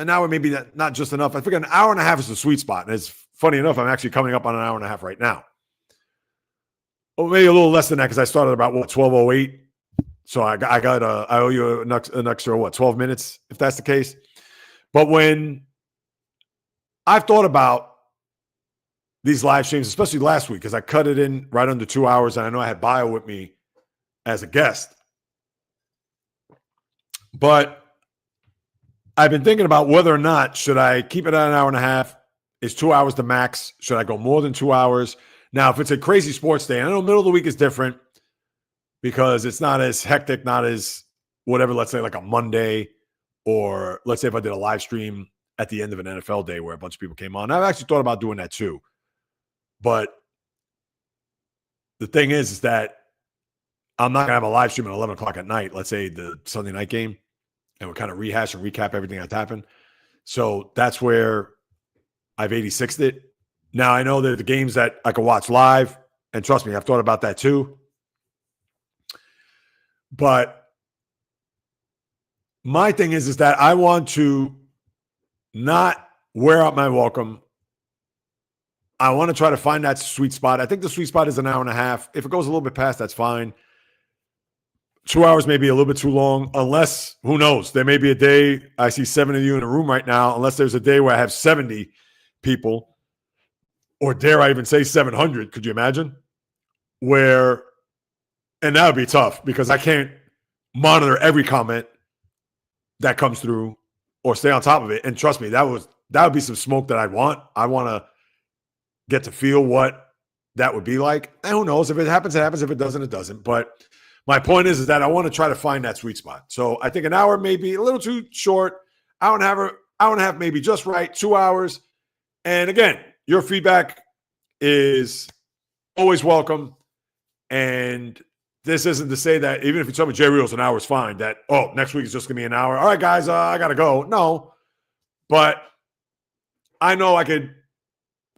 hour maybe not just enough. I figure an hour and a half is the sweet spot. And it's funny enough, I'm actually coming up on an hour and a half right now. Well, maybe a little less than that because I started about, 12:08. So I owe you an extra, 12 minutes, if that's the case. But when I've thought about these live streams, especially last week, because I cut it in right under 2 hours, and I know I had Bio with me as a guest. But I've been thinking about whether or not should I keep it at an hour and a half? Is 2 hours the max? Should I go more than 2 hours? Now, if it's a crazy sports day, I know middle of the week is different because it's not as hectic, not as whatever, let's say like a Monday, or let's say if I did a live stream at the end of an NFL day where a bunch of people came on. I've actually thought about doing that too. But the thing is that I'm not going to have a live stream at 11 o'clock at night, let's say the Sunday night game, and we'll kind of rehash and recap everything that's happened. So that's where I've 86'd it. Now, I know that the games that I can watch live, and trust me, I've thought about that too. But my thing is that I want to not wear out my welcome. I want to try to find that sweet spot. I think the sweet spot is an hour and a half. If it goes a little bit past, that's fine. 2 hours may be a little bit too long, unless, who knows, there may be a day, I see 7 of you in a room right now, unless there's a day where I have 70 people, or dare I even say 700, could you imagine? Where, and that would be tough because I can't monitor every comment that comes through or stay on top of it. And trust me, that would be some smoke that I'd want. I want to get to feel what that would be like. And who knows? If it happens, it happens. If it doesn't, it doesn't. But my point is that I want to try to find that sweet spot. So I think an hour may be a little too short. Hour and a half maybe just right. 2 hours. And again, your feedback is always welcome. And this isn't to say that even if you tell me Jay Reel's an hour is fine, that, oh, next week is just going to be an hour. All right, guys, I got to go. No. But I know I could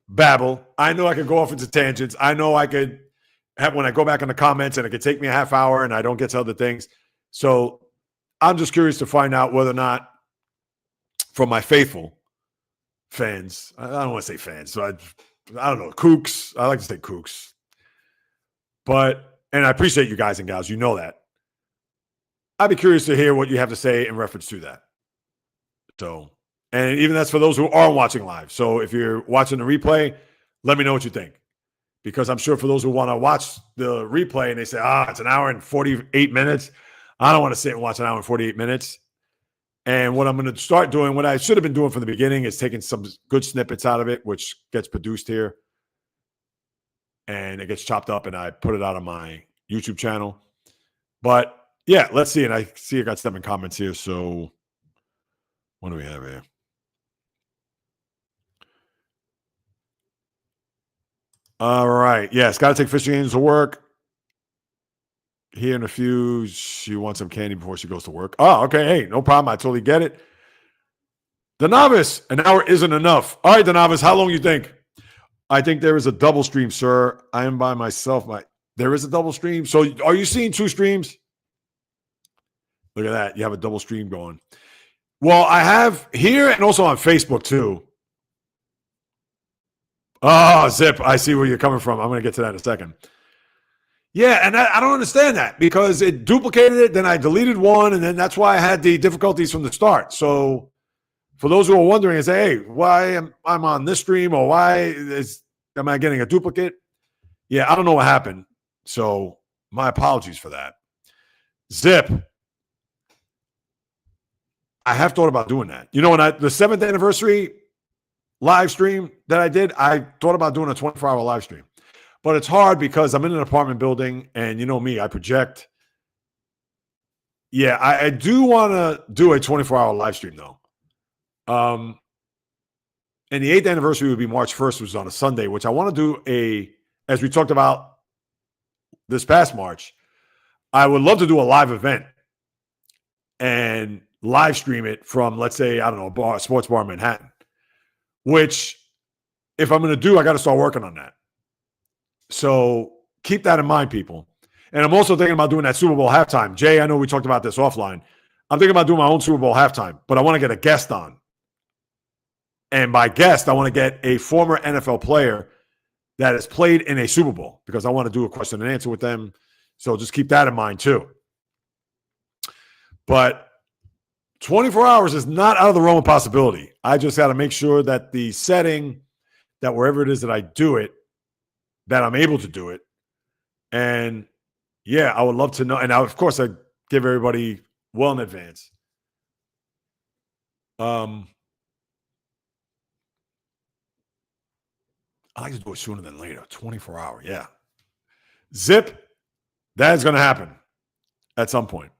babble. I know I could go off into tangents. I know I could have, when I go back in the comments, and it could take me a half hour and I don't get to other things. So I'm just curious to find out whether or not, from my faithful fans, I don't want to say fans, so I don't know, kooks. I like to say kooks. But, and I appreciate you guys and gals, you know that. I'd be curious to hear what you have to say in reference to that. So, and even that's for those who are watching live. So if you're watching the replay, let me know what you think. Because I'm sure for those who want to watch the replay and they say, it's an hour and 48 minutes. I don't want to sit and watch an hour and 48 minutes. And what I'm going to start doing, what I should have been doing from the beginning, is taking some good snippets out of it, which gets produced here. And it gets chopped up and I put it out on my YouTube channel. But yeah, let's see. And I see I got 7 comments here. So what do we have here? All right. Yes, got to take fishing games to work. Here in a few, she wants some candy before she goes to work. Oh, okay. Hey, no problem. I totally get it. The Novice, an hour isn't enough. All right, the Novice, how long you think? I think there is a double stream, sir. I am by myself. There is a double stream. So are you seeing 2 streams? Look at that. You have a double stream going. Well, I have here and also on Facebook too. Oh, Zip, I see where you're coming from. I'm going to get to that in a second. Yeah, and I don't understand that because it duplicated it, then I deleted one, and then that's why I had the difficulties from the start. So for those who are wondering, I say, hey, why am I on this stream, or why am I getting a duplicate? Yeah, I don't know what happened. So my apologies for that. Zip, I have thought about doing that. You know, when the 7th anniversary live stream that I did, I thought about doing a 24-hour live stream. But it's hard because I'm in an apartment building, and you know me, I project. Yeah, I do want to do a 24-hour live stream, though. And the 8th anniversary would be March 1st, which was on a Sunday, which I want to do as we talked about this past March, I would love to do a live event and live stream it from, let's say, I don't know, a sports bar in Manhattan, which if I'm going to do, I got to start working on that. So keep that in mind, people. And I'm also thinking about doing that Super Bowl halftime. Jay, I know we talked about this offline. I'm thinking about doing my own Super Bowl halftime, but I want to get a guest on. And by guest, I want to get a former NFL player that has played in a Super Bowl, because I want to do a question and answer with them. So just keep that in mind too. But 24 hours is not out of the realm of possibility. I just got to make sure that the setting, that wherever it is that I do it, that I'm able to do it. And yeah, I would love to know. And now, of course, I give everybody well in advance. I like to do it sooner than later. 24 hour. Yeah. Zip. That is going to happen at some point.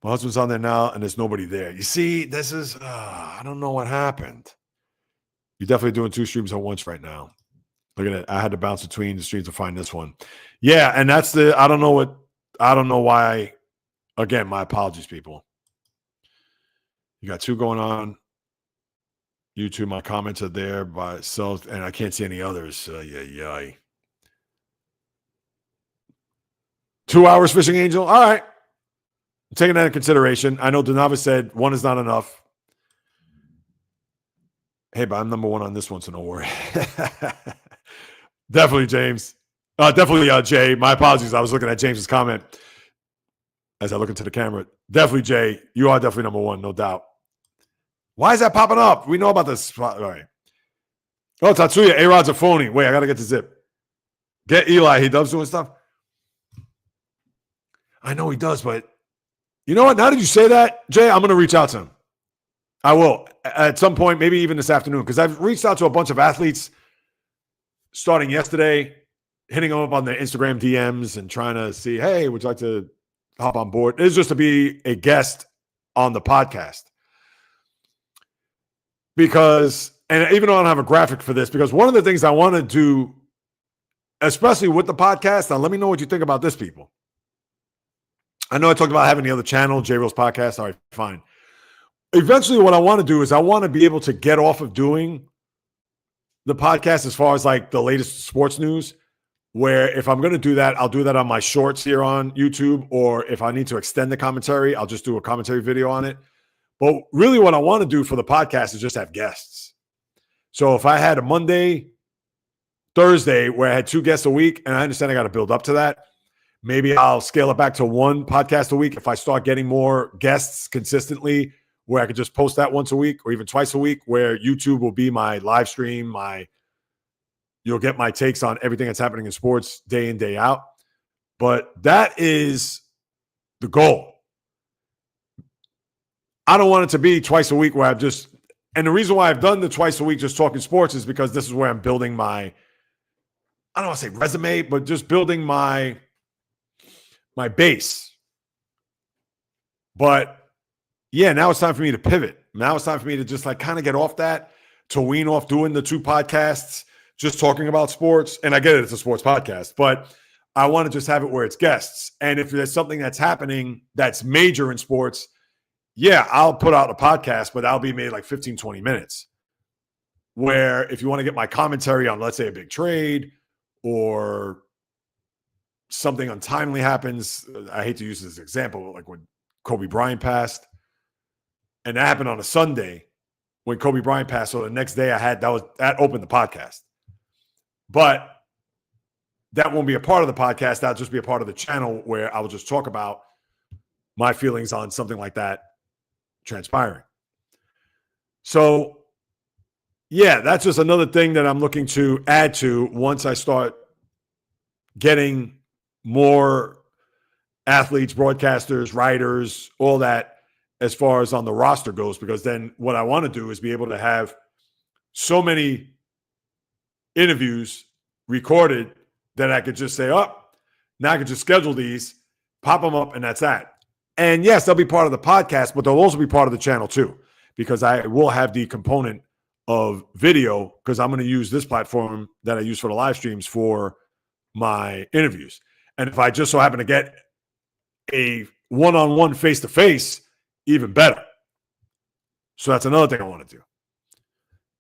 My husband's on there now, and there's nobody there. You see, this is, I don't know what happened. You're definitely doing 2 streams at once right now. Look at it. I had to bounce between the streams to find this one. Yeah, and that's I don't know why. Again, my apologies, people. You got 2 going on. YouTube, my comments are there by itself, and I can't see any others. Yeah. 2 hours, Fishing Angel. All right. I'm taking that into consideration. I know Donava said 1 is not enough. Hey, but I'm number 1 on this one, so don't worry. Definitely, James. Definitely, Jay. My apologies. I was looking at James's comment as I look into the camera. Definitely, Jay. You are definitely number 1, no doubt. Why is that popping up? We know about this. All right. Oh, Tatsuya, A-Rod's a phony. Wait, I got to get to Zip. Get Eli. He does doing stuff. I know he does, but you know what? Now that you say that, Jay, I'm going to reach out to him. I will at some point, maybe even this afternoon, because I've reached out to a bunch of athletes starting yesterday, hitting them up on their Instagram DMs and trying to see, hey, would you like to hop on board? It's just to be a guest on the podcast. Because, and even though I don't have a graphic for this, because one of the things I want to do, especially with the podcast, now let me know what you think about this, people. I know I talked about having the other channel, J-Reel's podcast. All right, fine. Eventually, what I want to do is I want to be able to get off of doing the podcast as far as like the latest sports news, where if I'm going to do that, I'll do that on my shorts here on YouTube, or if I need to extend the commentary, I'll just do a commentary video on it. But really what I want to do for the podcast is just have guests. So if I had a Monday, Thursday, where I had 2 guests a week, and I understand I got to build up to that, maybe I'll scale it back to 1 podcast a week if I start getting more guests consistently, where I could just post that once a week or even twice a week, where YouTube will be my live stream, you'll get my takes on everything that's happening in sports day in, day out. But that is the goal. I don't want it to be twice a week where I've just, and the reason why I've done the twice a week just talking sports is because this is where I'm building my, I don't want to say resume, but just building my base. But yeah, now it's time for me to pivot. Now it's time for me to just like kind of get off that, to wean off doing the 2 podcasts, just talking about sports. And I get it, it's a sports podcast, but I want to just have it where it's guests. And if there's something that's happening that's major in sports, yeah, I'll put out a podcast, but I'll be made like 15, 20 minutes. Where if you want to get my commentary on, let's say, a big trade or something untimely happens, I hate to use this example, but like when Kobe Bryant passed, and that happened on a Sunday when Kobe Bryant passed. So the next day that opened the podcast. But that won't be a part of the podcast. That'll just be a part of the channel where I will just talk about my feelings on something like that transpiring. So, yeah, that's just another thing that I'm looking to add to once I start getting more athletes, broadcasters, writers, all that as far as on the roster goes, because then what I want to do is be able to have so many interviews recorded that I could just say, oh, now I could just schedule these, pop them up, and that's that. And yes, they'll be part of the podcast, but they'll also be part of the channel too, because I will have the component of video, because I'm going to use this platform that I use for the live streams for my interviews. And if I just so happen to get a one-on-one face-to-face, even better. So that's another thing I want to do.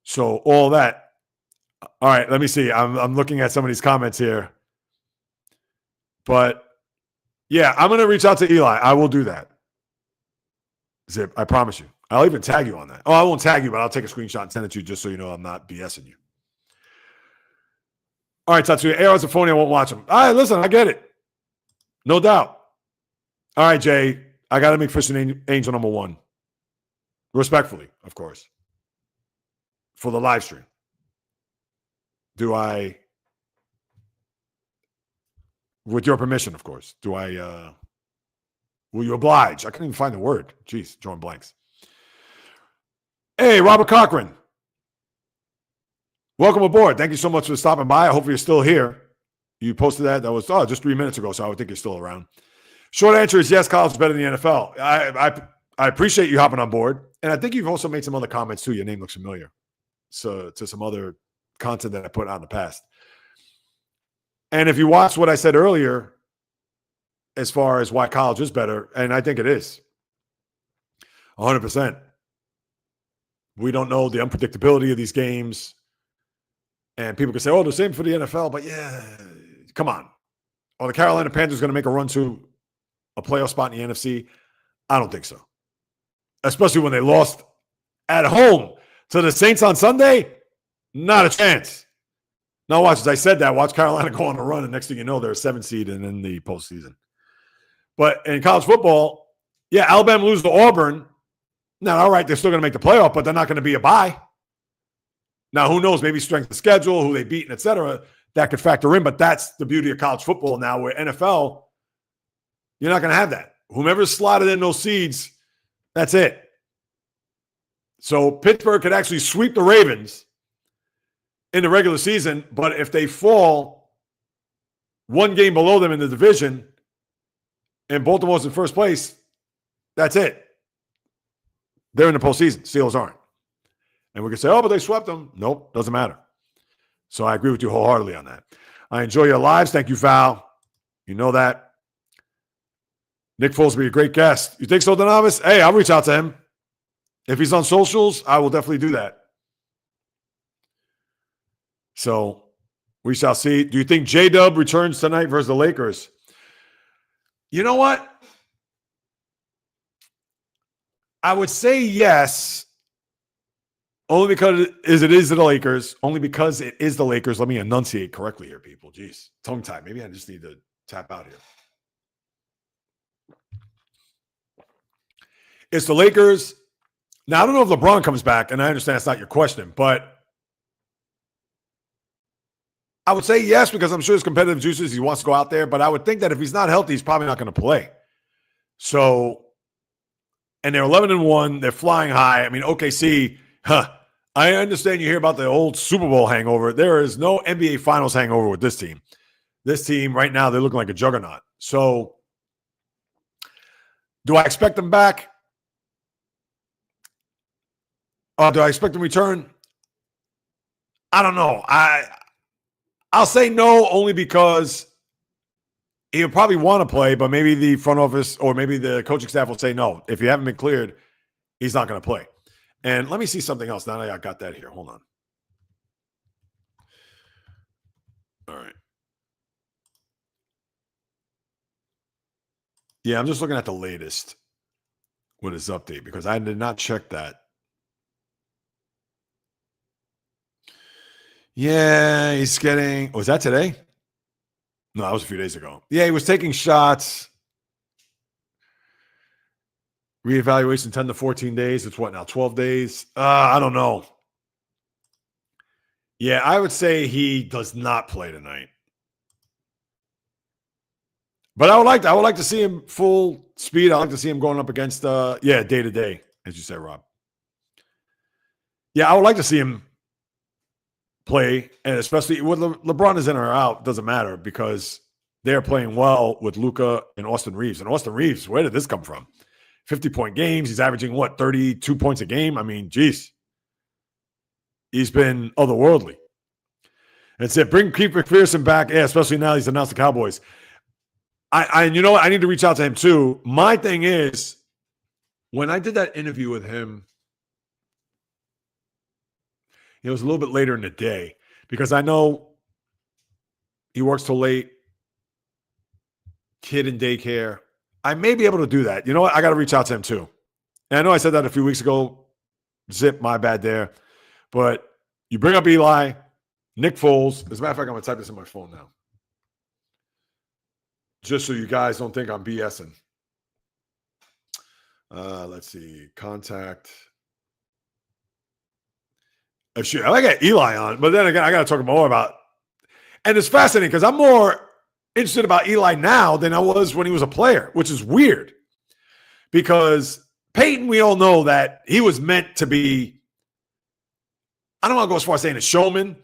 So all that. All right, let me see. I'm looking at some of these comments here. But yeah, I'm going to reach out to Eli. I will do that. Zip, I promise you. I'll even tag you on that. Oh, I won't tag you, but I'll take a screenshot and send it to you just so you know I'm not BSing you. All right, Tatsuya. AR's a phony. I won't watch him. All right, listen, I get it. No doubt. All right, Jay. I got to make Fishing Angel number 1. Respectfully, of course. For the live stream. With your permission, of course, will you oblige? I couldn't even find the word. Jeez, drawing blanks. Hey, Robert Cochran. Welcome aboard. Thank you so much for stopping by. I hope you're still here. You posted that. That was just 3 minutes ago, so I would think you're still around. Short answer is yes, college is better than the NFL. I appreciate you hopping on board. And I think you've also made some other comments too. Your name looks familiar. So to some other content that I put out in the past. And if you watch what I said earlier, as far as why college is better, and I think it is 100%. We don't know the unpredictability of these games. And people can say, oh, the same for the NFL. But yeah, come on. Are the Carolina Panthers going to make a run to a playoff spot in the NFC? I don't think so. Especially when they lost at home to the Saints on Sunday. Not a chance. Now watch, as I said that, watch Carolina go on a run, and next thing you know, they're a 7 seed and in the postseason. But in college football, yeah, Alabama lose to Auburn. Now, all right, they're still going to make the playoff, but they're not going to be a bye. Now, who knows? Maybe strength of schedule, who they beat, and et cetera, that could factor in. But that's the beauty of college football now, where NFL, you're not going to have that. Whomever's slotted in those seeds, that's it. So Pittsburgh could actually sweep the Ravens in the regular season, but if they fall one game below them in the division and Baltimore's in first place, that's it. They're in the postseason. Steelers aren't. And we can say, oh, but they swept them. Nope, doesn't matter. So I agree with you wholeheartedly on that. I enjoy your lives. Thank you, Val. You know that. Nick Foles will be a great guest. You think so, Donavis? Hey, I'll reach out to him. If he's on socials, I will definitely do that. So we shall see. Do you think J-Dub returns tonight versus the Lakers? You know what? I would say yes, only because it is the Lakers. Only because it is the Lakers. Let me enunciate correctly here, people. Jeez, tongue tie. Maybe I just need to tap out here. It's the Lakers. Now, I don't know if LeBron comes back, and I understand that's not your question, but I would say yes, because I'm sure his competitive juices, he wants to go out there, but I would think that if he's not healthy, he's probably not going to play. So, and they're 11-1, they're flying high. I mean, OKC, I understand you hear about the old Super Bowl hangover. There is no NBA Finals hangover with this team. This team right now, they're looking like a juggernaut. So, do I expect them back? Do I expect them to return? I don't know. I'll say no, only because he'll probably want to play, but maybe the front office or maybe the coaching staff will say no. If you haven't been cleared, he's not going to play. And let me see something else. Now that I got that here. Hold on. All right. Yeah, I'm just looking at the latest with his update because I did not check that. Yeah, he's getting, was that today? No, that was a few days ago. Yeah, he was taking shots. Reevaluation 10 to 14 days. It's what now, 12 days? I don't know. Yeah, I would say he does not play tonight. But I would like to see him full speed. I like to see him going up against day to day, as you said, Rob. Yeah, I would like to see him play, and especially when LeBron is in or out, doesn't matter because they're playing well with Luka and Austin Reeves. And Austin Reeves, where did this come from? 50-point games. He's averaging, 32 points a game? I mean, geez. He's been otherworldly. That's it. Bring Keith McPherson back, especially now he's announced the Cowboys. You know what? I need to reach out to him too. My thing is, when I did that interview with him, it was a little bit later in the day because I know he works till late, kid in daycare. I may be able to do that. You know what? I got to reach out to him too. And I know I said that a few weeks ago. Zip, my bad there. But you bring up Eli, Nick Foles. As a matter of fact, I'm going to type this in my phone now. Just so you guys don't think I'm BSing. Let's see. Contact. Shoot, I got Eli on, but then again, I got to talk more about. And it's fascinating because I'm more interested about Eli now than I was when he was a player, which is weird. Because Peyton, we all know that he was meant to be, I don't want to go as far as saying a showman,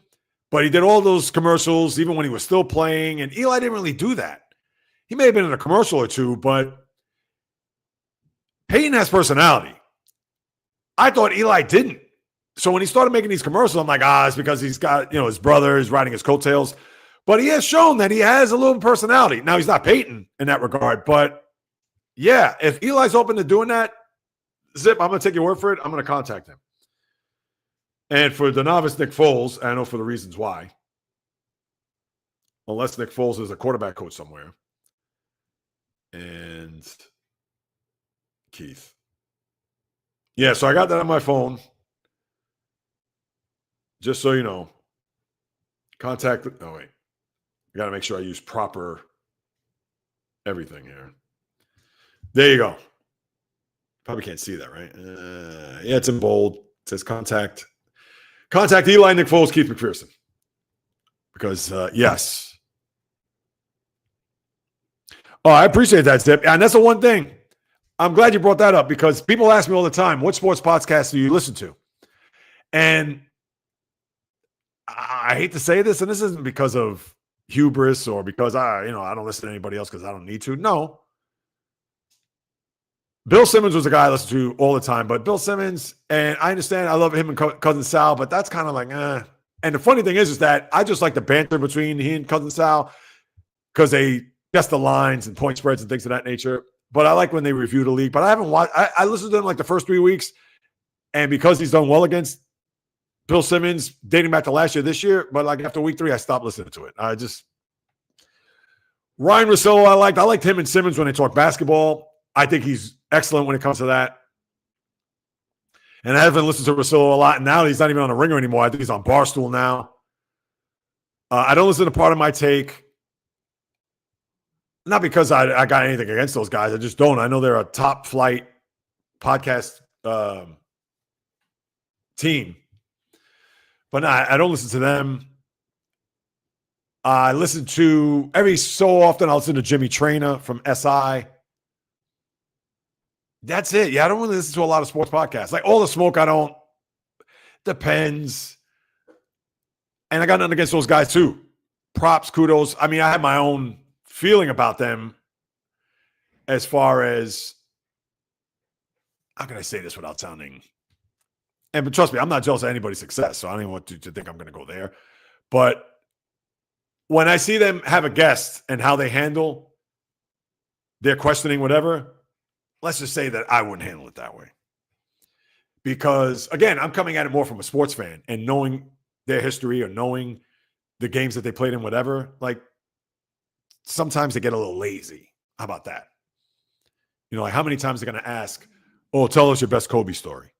But he did all those commercials even when he was still playing, and Eli didn't really do that. He may have been in a commercial or two, but Peyton has personality. I thought Eli didn't. So when he started making these commercials, I'm like, it's because he's got, his brother is riding his coattails. But he has shown that he has a little personality. Now, he's not Peyton in that regard, but yeah, if Eli's open to doing that, Zip, I'm going to take your word for it. I'm going to contact him. And for the novice Nick Foles, I know for the reasons why, unless Nick Foles is a quarterback coach somewhere. And Keith. Yeah, so I got that on my phone. Just so you know. Contact. Oh, wait. I got to make sure I use proper everything here. There you go. Probably can't see that, right? Yeah, it's in bold. It says contact. Contact Eli, Nick Foles, Keith McPherson. Because, yes. Oh, I appreciate that, Zip. And that's the one thing. I'm glad you brought that up because people ask me all the time, what sports podcasts do you listen to? And I hate to say this, and this isn't because of hubris or because I don't listen to anybody else because I don't need to. No. Bill Simmons was a guy I listened to all the time, but Bill Simmons, and I understand I love him and Cousin Sal, but that's kind of like, And the funny thing is that I just like the banter between he and Cousin Sal because they guess the lines and point spreads and things of that nature. But I like when they review the league. But I haven't watched. I listened to him like the first 3 weeks, and because he's done well against Bill Simmons, dating back to last year, this year, but like after week 3, I stopped listening to it. Ryan Russillo, I liked him and Simmons when they talk basketball. I think he's excellent when it comes to that. And I haven't listened to Russillo a lot. And now he's not even on the Ringer anymore. I think he's on Barstool now. I don't listen to Part of My Take. Not because I got anything against those guys. I just don't. I know they're a top flight podcast team. But no, I don't listen to them. I listen to, every so often, I'll listen to Jimmy Traina from SI. That's it. Yeah, I don't really listen to a lot of sports podcasts. Like All the Smoke, I don't. Depends. And I got nothing against those guys too. Props, kudos. I mean, I have my own feeling about them as far as, how can I say this without sounding, but trust me, I'm not jealous of anybody's success, so I don't even want to think I'm going to go there. But when I see them have a guest and how they handle their questioning, whatever, let's just say that I wouldn't handle it that way. Because, again, I'm coming at it more from a sports fan and knowing their history or knowing the games that they played in, whatever. Like, sometimes they get a little lazy. How about that? Like how many times they're going to ask, tell us your best Kobe story.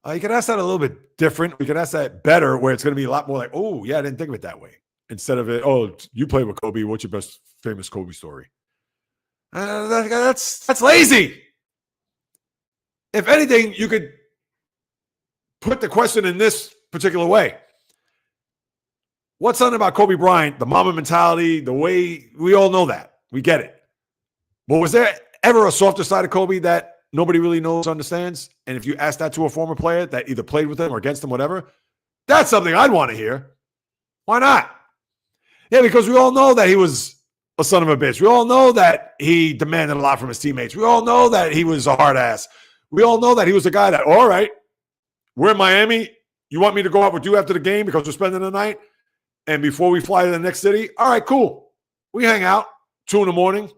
You could ask that a little bit different. We could ask that better where it's going to be a lot more like, oh, yeah, I didn't think of it that way. Instead of it, you played with Kobe. What's your best famous Kobe story? That's lazy. If anything, you could put the question in this particular way. What's something about Kobe Bryant, the Mamba mentality, the way we all know that. We get it. But was there ever a softer side of Kobe that nobody really knows, understands? And if you ask that to a former player that either played with him or against him, whatever, that's something I'd want to hear. Why not? Yeah, because we all know that he was a son of a bitch. We all know that he demanded a lot from his teammates. We all know that he was a hard ass. We all know that he was a guy that, all right, we're in Miami. You want me to go out with you after the game because we're spending the night? And before we fly to the next city, all right, cool. We hang out 2 a.m.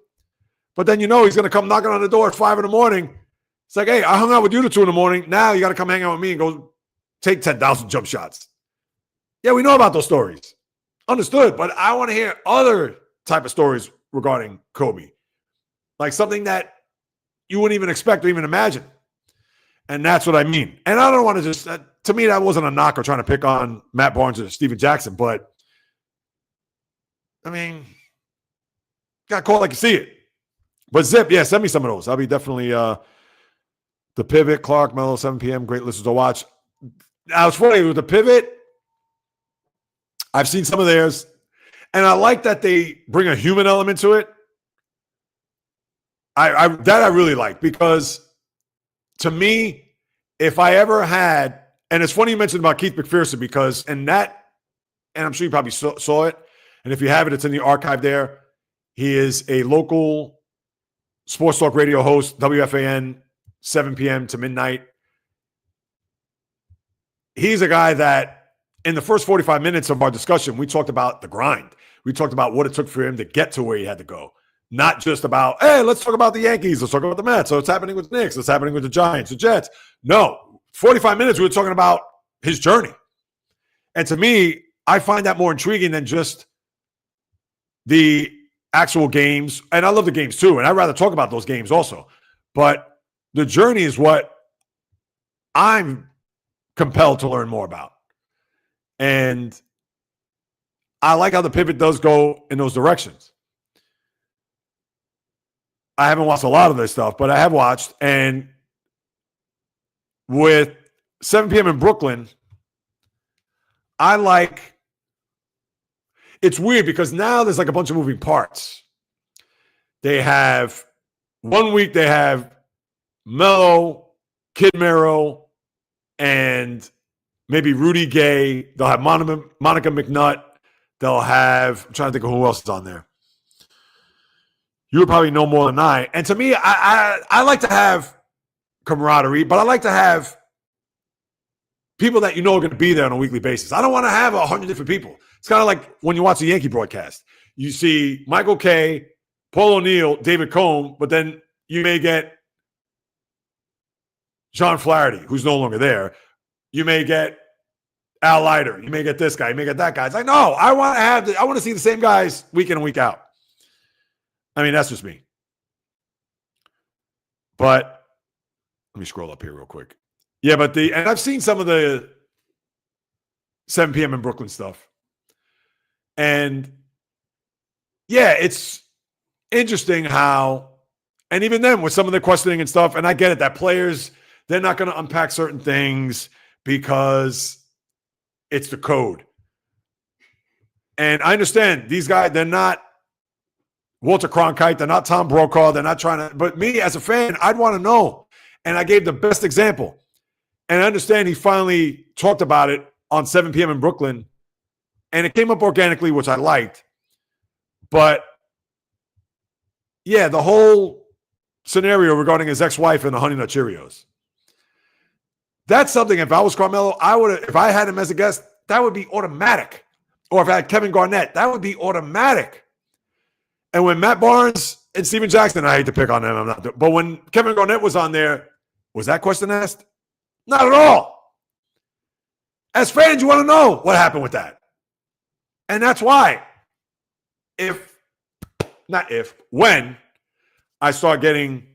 But then he's going to come knocking on the door at 5 a.m. It's like, hey, I hung out with you till 2 a.m. Now you got to come hang out with me and go take 10,000 jump shots. Yeah, we know about those stories. Understood. But I want to hear other type of stories regarding Kobe. Like something that you wouldn't even expect or even imagine. And that's what I mean. And I don't want to just, to me, that wasn't a knock or trying to pick on Matt Barnes or Steven Jackson. But, I mean, got caught like you see it. But Zip, yeah, send me some of those. I'll be definitely The Pivot, Clark, Mello, 7 p.m. Great listeners to watch. Now, it's funny, with The Pivot, I've seen some of theirs, and I like that they bring a human element to it. I really like, because to me, if I ever had, and it's funny you mentioned about Keith McPherson, because in that and I'm sure you probably saw it. And if you have it, it's in the archive there. He is a local sports talk radio host, WFAN, 7 p.m. to midnight. He's a guy that in the first 45 minutes of our discussion, we talked about the grind. We talked about what it took for him to get to where he had to go. Not just about, hey, let's talk about the Yankees. Let's talk about the Mets. So it's happening with the Knicks. It's happening with the Giants, the Jets. No, 45 minutes, we were talking about his journey. And to me, I find that more intriguing than just the actual games. And I love the games too. And I'd rather talk about those games also. But the journey is what I'm compelled to learn more about. And I like how the pivot does go in those directions. I haven't watched a lot of this stuff, but I have watched. And with 7 p.m. in Brooklyn, it's weird because now there's like a bunch of moving parts. They have, one week they have Melo, Kid Mero, and maybe Rudy Gay. They'll have Monica McNutt. They'll have, I'm trying to think of who else is on there. You would probably know more than I. And to me, I like to have camaraderie, but I like to have people that you know are going to be there on a weekly basis. I don't want to have 100 different people. It's kind of like when you watch a Yankee broadcast. You see Michael Kay, Paul O'Neill, David Cone, but then you may get John Flaherty, who's no longer there. You may get Al Leiter. You may get this guy. You may get that guy. It's like, no, I want to see the same guys week in and week out. I mean, that's just me. But let me scroll up here real quick. Yeah, and I've seen some of the 7 p.m. in Brooklyn stuff. And yeah, it's interesting how, and even then with some of the questioning and stuff, and I get it, that players, they're not going to unpack certain things because it's the code. And I understand these guys, they're not Walter Cronkite, they're not Tom Brokaw, they're not trying to, but me as a fan, I'd want to know. And I gave the best example. And I understand he finally talked about it on 7 p.m. in Brooklyn, and it came up organically, which I liked. But yeah, the whole scenario regarding his ex-wife and the Honey Nut Cheerios. That's something, if I was Carmelo, if I had him as a guest, that would be automatic. Or if I had Kevin Garnett, that would be automatic. And when Matt Barnes and Steven Jackson, I hate to pick on them, but when Kevin Garnett was on there, was that question asked? Not at all. As fans, you want to know what happened with that. And that's why when I start getting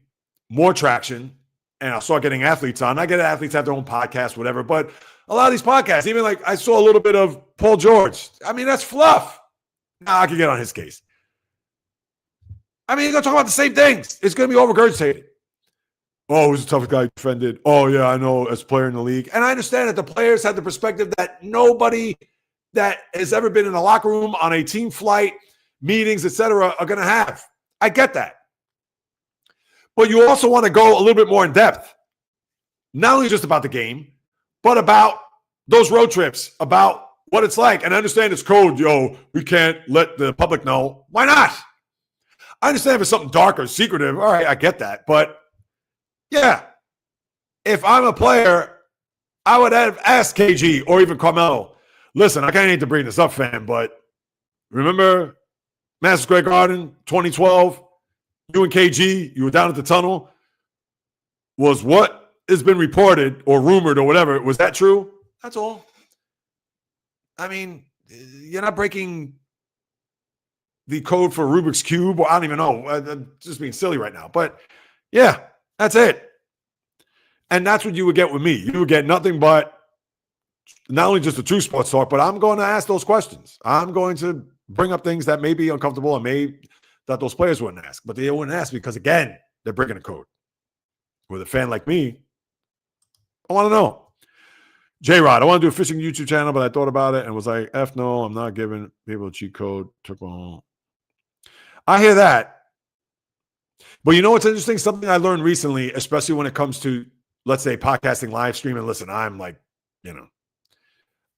more traction and I'll start getting athletes on, I get athletes have their own podcast, whatever, but a lot of these podcasts, even like I saw a little bit of Paul George. I mean, that's fluff. Now I can get on his case. I mean, you're going to talk about the same things. It's going to be over-regurgitated. Oh, who's the toughest guy defended? Oh, yeah, I know, as a player in the league. And I understand that the players had the perspective that nobody that has ever been in a locker room on a team flight, meetings, etc., are going to have. I get that. But you also want to go a little bit more in depth. Not only just about the game, but about those road trips, about what it's like. And I understand it's code, we can't let the public know. Why not? I understand if it's something dark or secretive. All right, I get that. But yeah, if I'm a player, I would have asked KG or even Carmelo, listen, I can't hate to bring this up, fam, but remember Madison Square Garden, 2012, you and KG, you were down at the tunnel. Was what has been reported or rumored or whatever, was that true? That's all. I mean, you're not breaking the code for Rubik's Cube, or I don't even know. I'm just being silly right now. But yeah, that's it. And that's what you would get with me. You would get nothing but not only just the true sports talk, but I'm going to ask those questions. I'm going to bring up things that may be uncomfortable and that those players wouldn't ask. But they wouldn't ask because, again, they're breaking a code. With a fan like me, I want to know. J-Rod, I want to do a fishing YouTube channel, but I thought about it and was like, F no, I'm not giving people a cheat code. Took on. I hear that. But you know what's interesting? Something I learned recently, especially when it comes to, let's say, podcasting, live streaming. Listen, I'm like,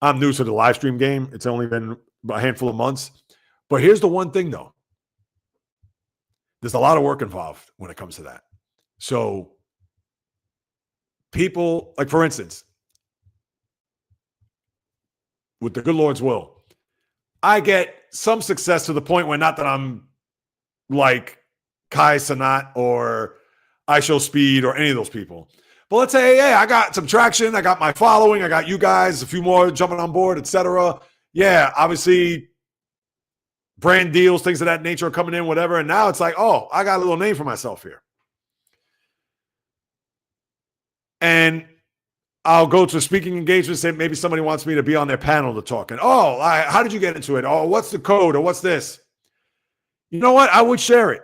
I'm new to the live stream game. It's only been a handful of months. But here's the one thing, though. There's a lot of work involved when it comes to that. So people, like for instance, with the good Lord's will, I get some success to the point where not that I'm like Kai Sanat or I Show Speed or any of those people. But let's say, hey, I got some traction. I got my following. I got you guys, a few more jumping on board, etc. Yeah, obviously brand deals, things of that nature are coming in, whatever. And now it's like, oh, I got a little name for myself here. And I'll go to speaking engagements, say maybe somebody wants me to be on their panel to talk. And, oh, how did you get into it? Oh, what's the code? Or what's this? You know what? I would share it.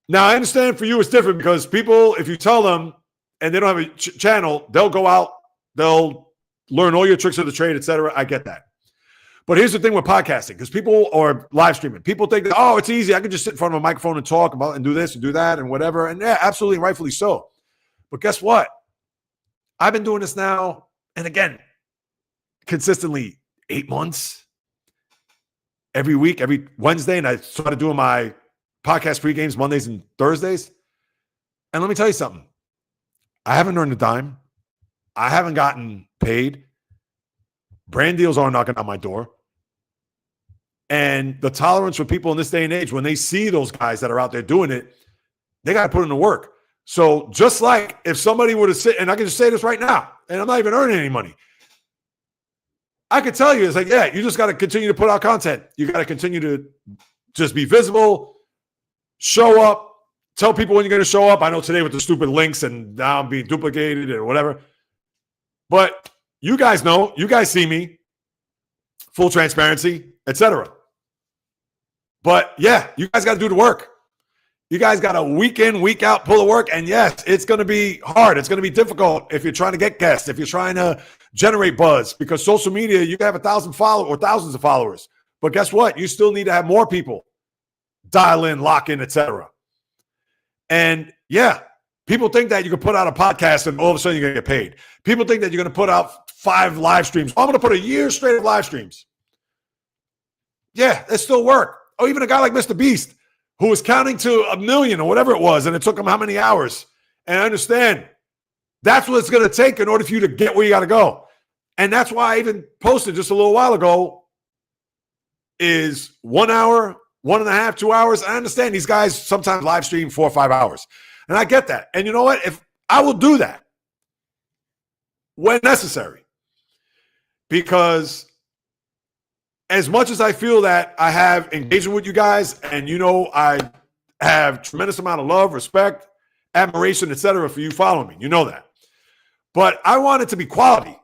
Now, I understand for you it's different because people, if you tell them and they don't have a channel, they'll go out, they'll learn all your tricks of the trade, etc. I get that. But here's the thing with podcasting, because people or live streaming, people think that, oh, it's easy. I can just sit in front of a microphone and talk about and do this and do that and whatever. And yeah, absolutely, rightfully so. But guess what? I've been doing this now, and again, consistently 8 months, every week, every Wednesday, and I started doing my podcast pre-games Mondays and Thursdays. And let me tell you something. I haven't earned a dime. I haven't gotten paid. Brand deals aren't knocking on my door. And the tolerance for people in this day and age, when they see those guys that are out there doing it, they got to put in the work. So just like if somebody were to sit, and I can just say this right now, and I'm not even earning any money. I could tell you, it's like, yeah, you just got to continue to put out content. You got to continue to just be visible, show up, tell people when you're going to show up. I know today with the stupid links and now I'm being duplicated or whatever. But you guys know, you guys see me, full transparency, etc. But yeah, you guys got to do the work. You guys got a week in, week out pull of work. And yes, it's going to be hard. It's going to be difficult if you're trying to get guests, if you're trying to generate buzz, because social media, you can have 1,000 followers or thousands of followers. But guess what? You still need to have more people dial in, lock in, etc. And yeah, people think that you can put out a podcast and all of a sudden you're going to get paid. People think that you're going to put out 5 live streams. Oh, I'm going to put a year straight of live streams. Yeah, it still work. Oh, even a guy like Mr. Beast, who was counting to 1 million or whatever it was, and it took him how many hours? And I understand that's what it's going to take in order for you to get where you got to go. And that's why I even posted just a little while ago is 1 hour, 1.5, 2 hours. I understand these guys sometimes live stream 4 or 5 hours. And I get that. And you know what? If I will do that when necessary, because as much as I feel that I have engagement with you guys, and you know I have tremendous amount of love, respect, admiration, etc. for you following me. You know that. But I want it to be quality.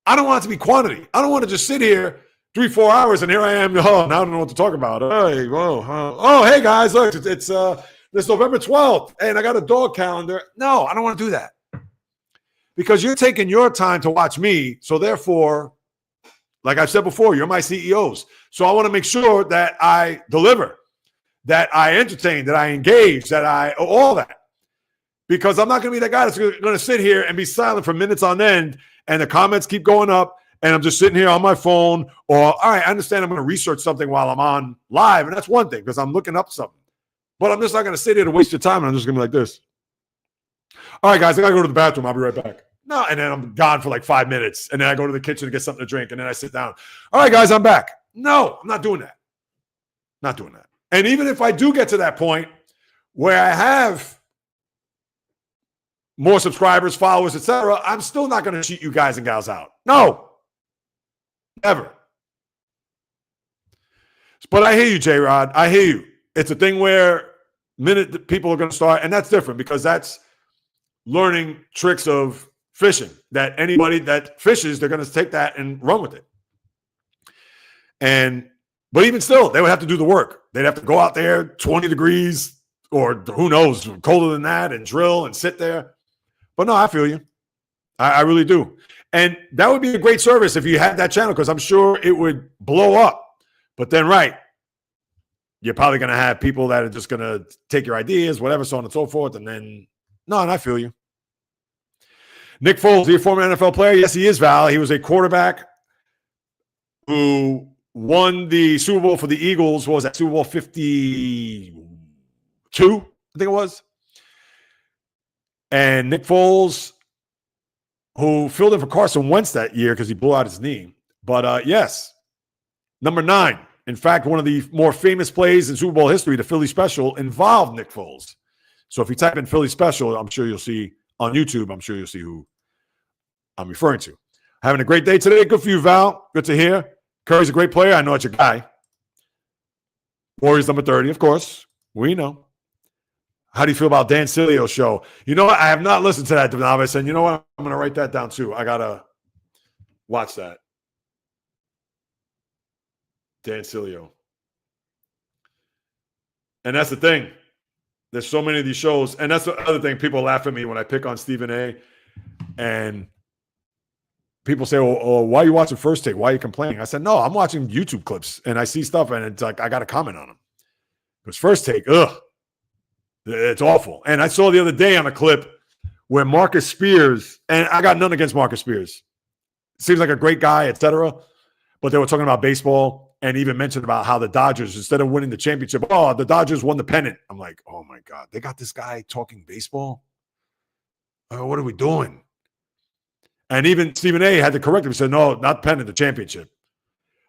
I don't want it to be quantity. I don't want to just sit here 3-4 hours and here I am. Oh, now I don't know what to talk about. Hey, hey guys, look, it's November 12th, and I got a dog calendar. No, I don't want to do that. Because you're taking your time to watch me, so therefore, like I've said before, you're my CEOs. So I want to make sure that I deliver, that I entertain, that I engage, that I all that. Because I'm not going to be that guy that's going to sit here and be silent for minutes on end, and the comments keep going up, and I'm just sitting here on my phone. Or, all right, I understand I'm going to research something while I'm on live, and that's one thing because I'm looking up something. But I'm just not going to sit here to waste your time, and I'm just going to be like this. All right, guys, I got to go to the bathroom. I'll be right back. No, and then I'm gone for like 5 minutes, and then I go to the kitchen to get something to drink, and then I sit down. All right, guys, I'm back. No, I'm not doing that. Not doing that. And even if I do get to that point where I have more subscribers, followers, etc., I'm still not going to cheat you guys and gals out. No. Never. But I hear you, J-Rod. I hear you. It's a thing where minute people are going to start, and that's different because that's learning tricks of fishing, that anybody that fishes, they're going to take that and run with it. But even still, they would have to do the work. They'd have to go out there 20 degrees or who knows, colder than that, and drill and sit there. But no, I feel you. I really do. And that would be a great service if you had that channel, because I'm sure it would blow up. But then, right, you're probably going to have people that are just going to take your ideas, whatever, so on and so forth. And then, no, and I feel you. Nick Foles, he a former NFL player? Yes, he is, Val. He was a quarterback who won the Super Bowl for the Eagles. What was that? Super Bowl 52, I think it was. And Nick Foles, who filled in for Carson Wentz that year because he blew out his knee. But yes, number 9. In fact, one of the more famous plays in Super Bowl history, the Philly Special, involved Nick Foles. So if you type in Philly Special, I'm sure you'll see on YouTube, I'm sure you'll see who I'm referring to. Having a great day today. Good for you, Val. Good to hear. Curry's a great player. I know it's your guy. Warriors number 30, of course. We know. How do you feel about Dan Silio's show? You know what? I have not listened to that, Denavis, and you know what? I'm going to write that down too. I got to watch that. Dan Silio. And that's the thing. There's so many of these shows. And that's the other thing. People laugh at me when I pick on Stephen A. And people say, oh, why are you watching First Take? Why are you complaining? I said, no, I'm watching YouTube clips. And I see stuff, and it's like, I got to comment on them. Because First Take, it's awful. And I saw the other day on a clip where Marcus Spears, and I got none against Marcus Spears. Seems like a great guy, etc. But they were talking about baseball and even mentioned about how the Dodgers, instead of winning the championship, the Dodgers won the pennant. I'm like, oh, my God. They got this guy talking baseball? What are we doing? And even Stephen A. had to correct him. He said, no, not pennant, the championship.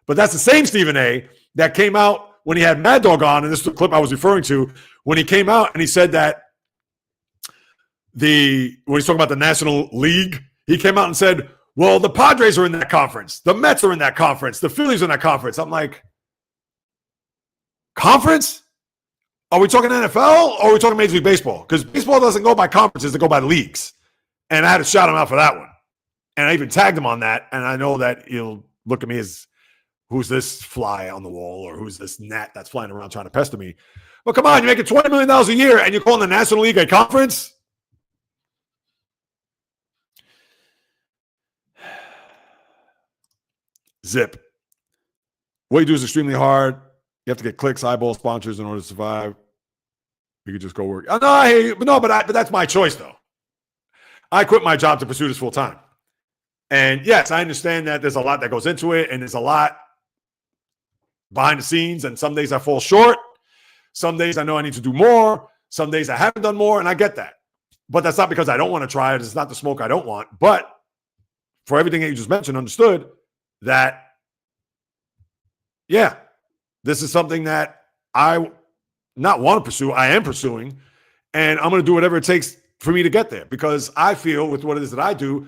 But that's the same Stephen A. that came out when he had Mad Dog on, and this is the clip I was referring to, when he came out and he said that when he's talking about the National League, he came out and said, well, the Padres are in that conference. The Mets are in that conference. The Phillies are in that conference. I'm like, conference? Are we talking NFL or are we talking Major League Baseball? Because baseball doesn't go by conferences, they go by leagues. And I had to shout him out for that one. And I even tagged him on that. And I know that he'll look at me as, who's this fly on the wall, or who's this gnat that's flying around trying to pester me? But come on, you're making $20 million a year and you're calling the National League a conference? Zip. What you do is extremely hard. You have to get clicks, eyeballs, sponsors in order to survive. You could just go work. No, I hear you. But that's my choice, though. I quit my job to pursue this full time. And yes, I understand that there's a lot that goes into it, and there's a lot behind the scenes, and some days I fall short. Some days I know I need to do more. Some days I haven't done more, and I get that. But that's not because I don't want to try it. It's not the smoke I don't want. But for everything that you just mentioned, understood that, yeah, this is something that I not want to pursue. I am pursuing, and I'm going to do whatever it takes for me to get there, because I feel with what it is that I do,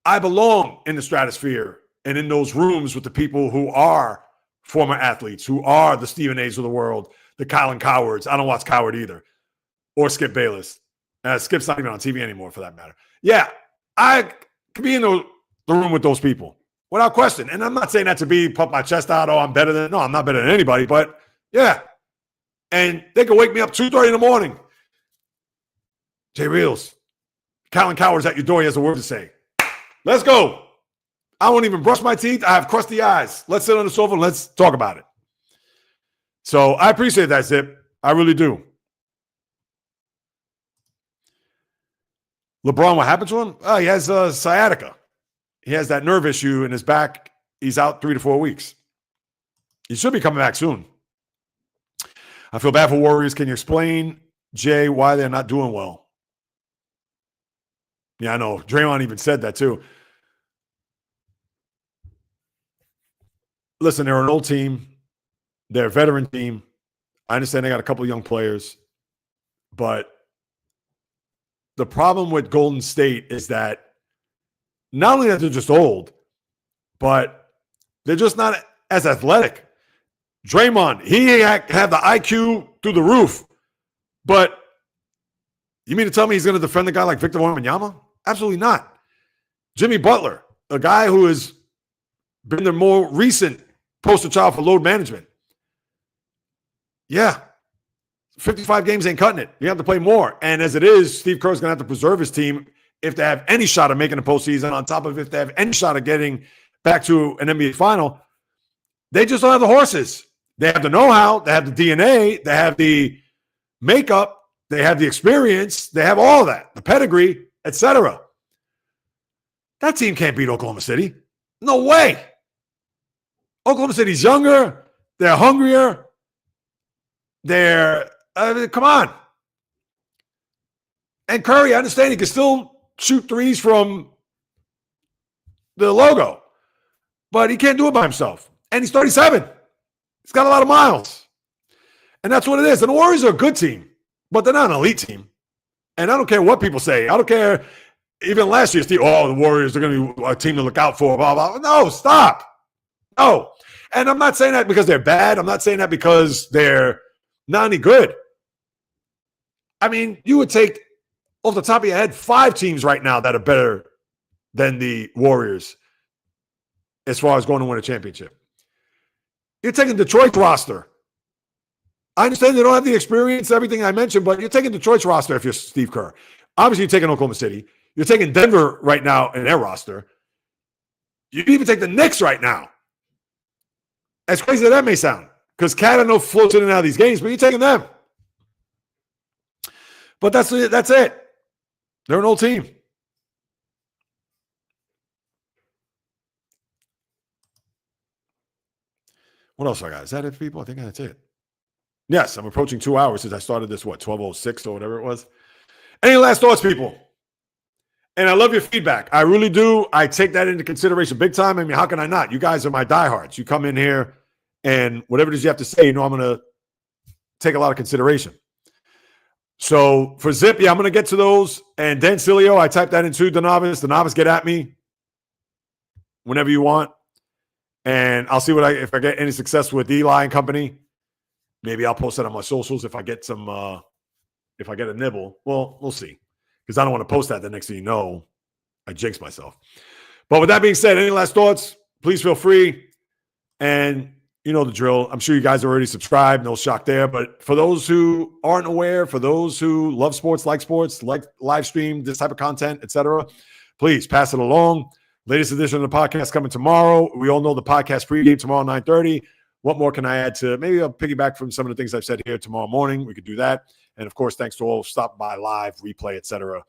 I belong in the stratosphere and in those rooms with the people who are former athletes, who are the Stephen A's of the world, the Colin Cowards. I don't watch Coward either, or Skip Bayless. Skip's not even on TV anymore, for that matter. Yeah, I could be in the room with those people without question. And I'm not saying that to pump my chest out. Oh, I'm better than. No, I'm not better than anybody. But yeah, and they could wake me up 2:30 in the morning. Jay Reels, Colin Coward's at your door. He has a word to say. Let's go. I won't even brush my teeth. I have crusty eyes. Let's sit on the sofa and let's talk about it. So I appreciate that, Zip. I really do. LeBron, what happened to him? Oh, he has sciatica. He has that nerve issue in his back. He's out 3 to 4 weeks. He should be coming back soon. I feel bad for Warriors. Can you explain, Jay, why they're not doing well? Yeah, I know. Draymond even said that too. Listen, they're an old team. They're a veteran team. I understand they got a couple of young players. But the problem with Golden State is that not only that they're just old, but they're just not as athletic. Draymond, he had the IQ through the roof. But you mean to tell me he's going to defend a guy like Victor Wembanyama? Absolutely not. Jimmy Butler, a guy who has been the more recent poster child for load management. Yeah, 55 games ain't cutting it. You have to play more. And as it is, Steve Kerr's going to have to preserve his team if they have any shot of making the postseason, on top of if they have any shot of getting back to an NBA final. They just don't have the horses. They have the know-how. They have the DNA. They have the makeup. They have the experience. They have all of that, the pedigree, etc. That team can't beat Oklahoma City. No way. Oklahoma City's younger. They're hungrier. Come on. And Curry, I understand he can still shoot threes from the logo, but he can't do it by himself. And he's 37. He's got a lot of miles. And that's what it is. And the Warriors are a good team, but they're not an elite team. And I don't care what people say. I don't care. Even last year, Steve, the Warriors are going to be a team to look out for, blah, blah. No, stop. No. And I'm not saying that because they're bad. I'm not saying that because they're not any good. I mean, you would take, off the top of your head, 5 teams right now that are better than the Warriors as far as going to win a championship. You're taking Detroit's roster. I understand they don't have the experience, everything I mentioned, but you're taking Detroit's roster if you're Steve Kerr. Obviously, you're taking Oklahoma City. You're taking Denver right now in their roster. You can even take the Knicks right now. As crazy as that may sound, because Cat, I know, floats in and out of these games, but you're taking them. But that's it. They're an old team. What else I got? Is that it, people? I think that's it. Yes, I'm approaching 2 hours since I started this, 12:06 or whatever it was. Any last thoughts, people? And I love your feedback. I really do. I take that into consideration big time. I mean, how can I not? You guys are my diehards. You come in here and whatever it is you have to say, I'm going to take a lot of consideration. So for Zip, I'm going to get to those. And Dan Cilio, I typed that into the novice. The novice, get at me whenever you want. And I'll see if I get any success with Eli and company. Maybe I'll post that on my socials if I get if I get a nibble. Well, we'll see. Because I don't want to post that. The next thing you know, I jinx myself. But with that being said, any last thoughts, please feel free. And you know the drill. I'm sure you guys are already subscribed. No shock there. But for those who aren't aware, for those who love sports, like live stream, this type of content, etc., please pass it along. Latest edition of the podcast coming tomorrow. We all know the podcast pregame tomorrow, 9:30. What more can I add to? Maybe I'll piggyback from some of the things I've said here tomorrow morning. We could do that. And, of course, thanks to all stop by live, replay, etc.,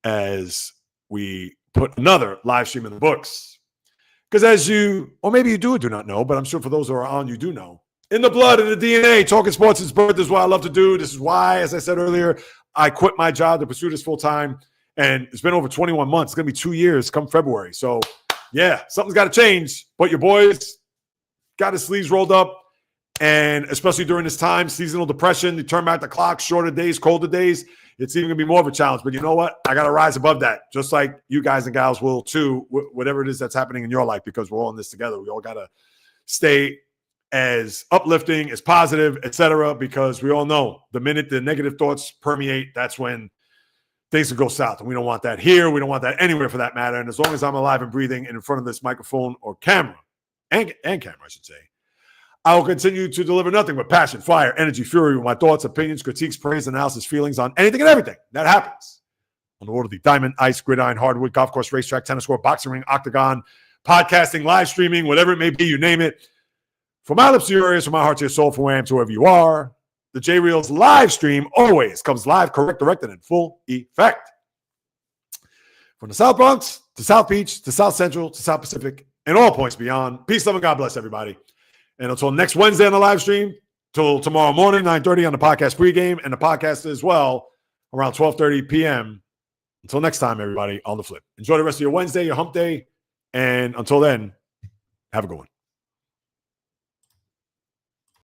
as we put another live stream in the books. Because as you, or maybe you do not know, but I'm sure for those who are on, you do know. In the blood, in the DNA, talking sports is birth. This is what I love to do. This is why, as I said earlier, I quit my job to pursue this full-time. And it's been over 21 months. It's going to be 2 years come February. So, yeah, something's got to change. But your boys got his sleeves rolled up. And especially during this time, seasonal depression, you turn back the clock, shorter days, colder days, it's even going to be more of a challenge. But you know what? I got to rise above that, just like you guys and gals will too, whatever it is that's happening in your life, because we're all in this together. We all got to stay as uplifting, as positive, etc., because we all know the minute the negative thoughts permeate, that's when things will go south. And we don't want that here. We don't want that anywhere for that matter. And as long as I'm alive and breathing and in front of this microphone or camera, and camera, I should say, I will continue to deliver nothing but passion, fire, energy, fury with my thoughts, opinions, critiques, praise, analysis, feelings on anything and everything that happens on the world of the diamond, ice, gridiron, hardwood, golf course, racetrack, tennis court, boxing ring, octagon, podcasting, live streaming, whatever it may be, you name it. From my lips to your ears, from my heart to your soul, from where I am to wherever you are, the J Reels live stream always comes live, correct, directed, and full effect. From the South Bronx to South Beach to South Central to South Pacific and all points beyond. Peace, love, and God bless everybody. And until next Wednesday on the live stream, till tomorrow morning, 9:30 on the podcast pregame, and the podcast as well around 12:30 p.m. Until next time, everybody, on the flip. Enjoy the rest of your Wednesday, your hump day, and until then, have a good one.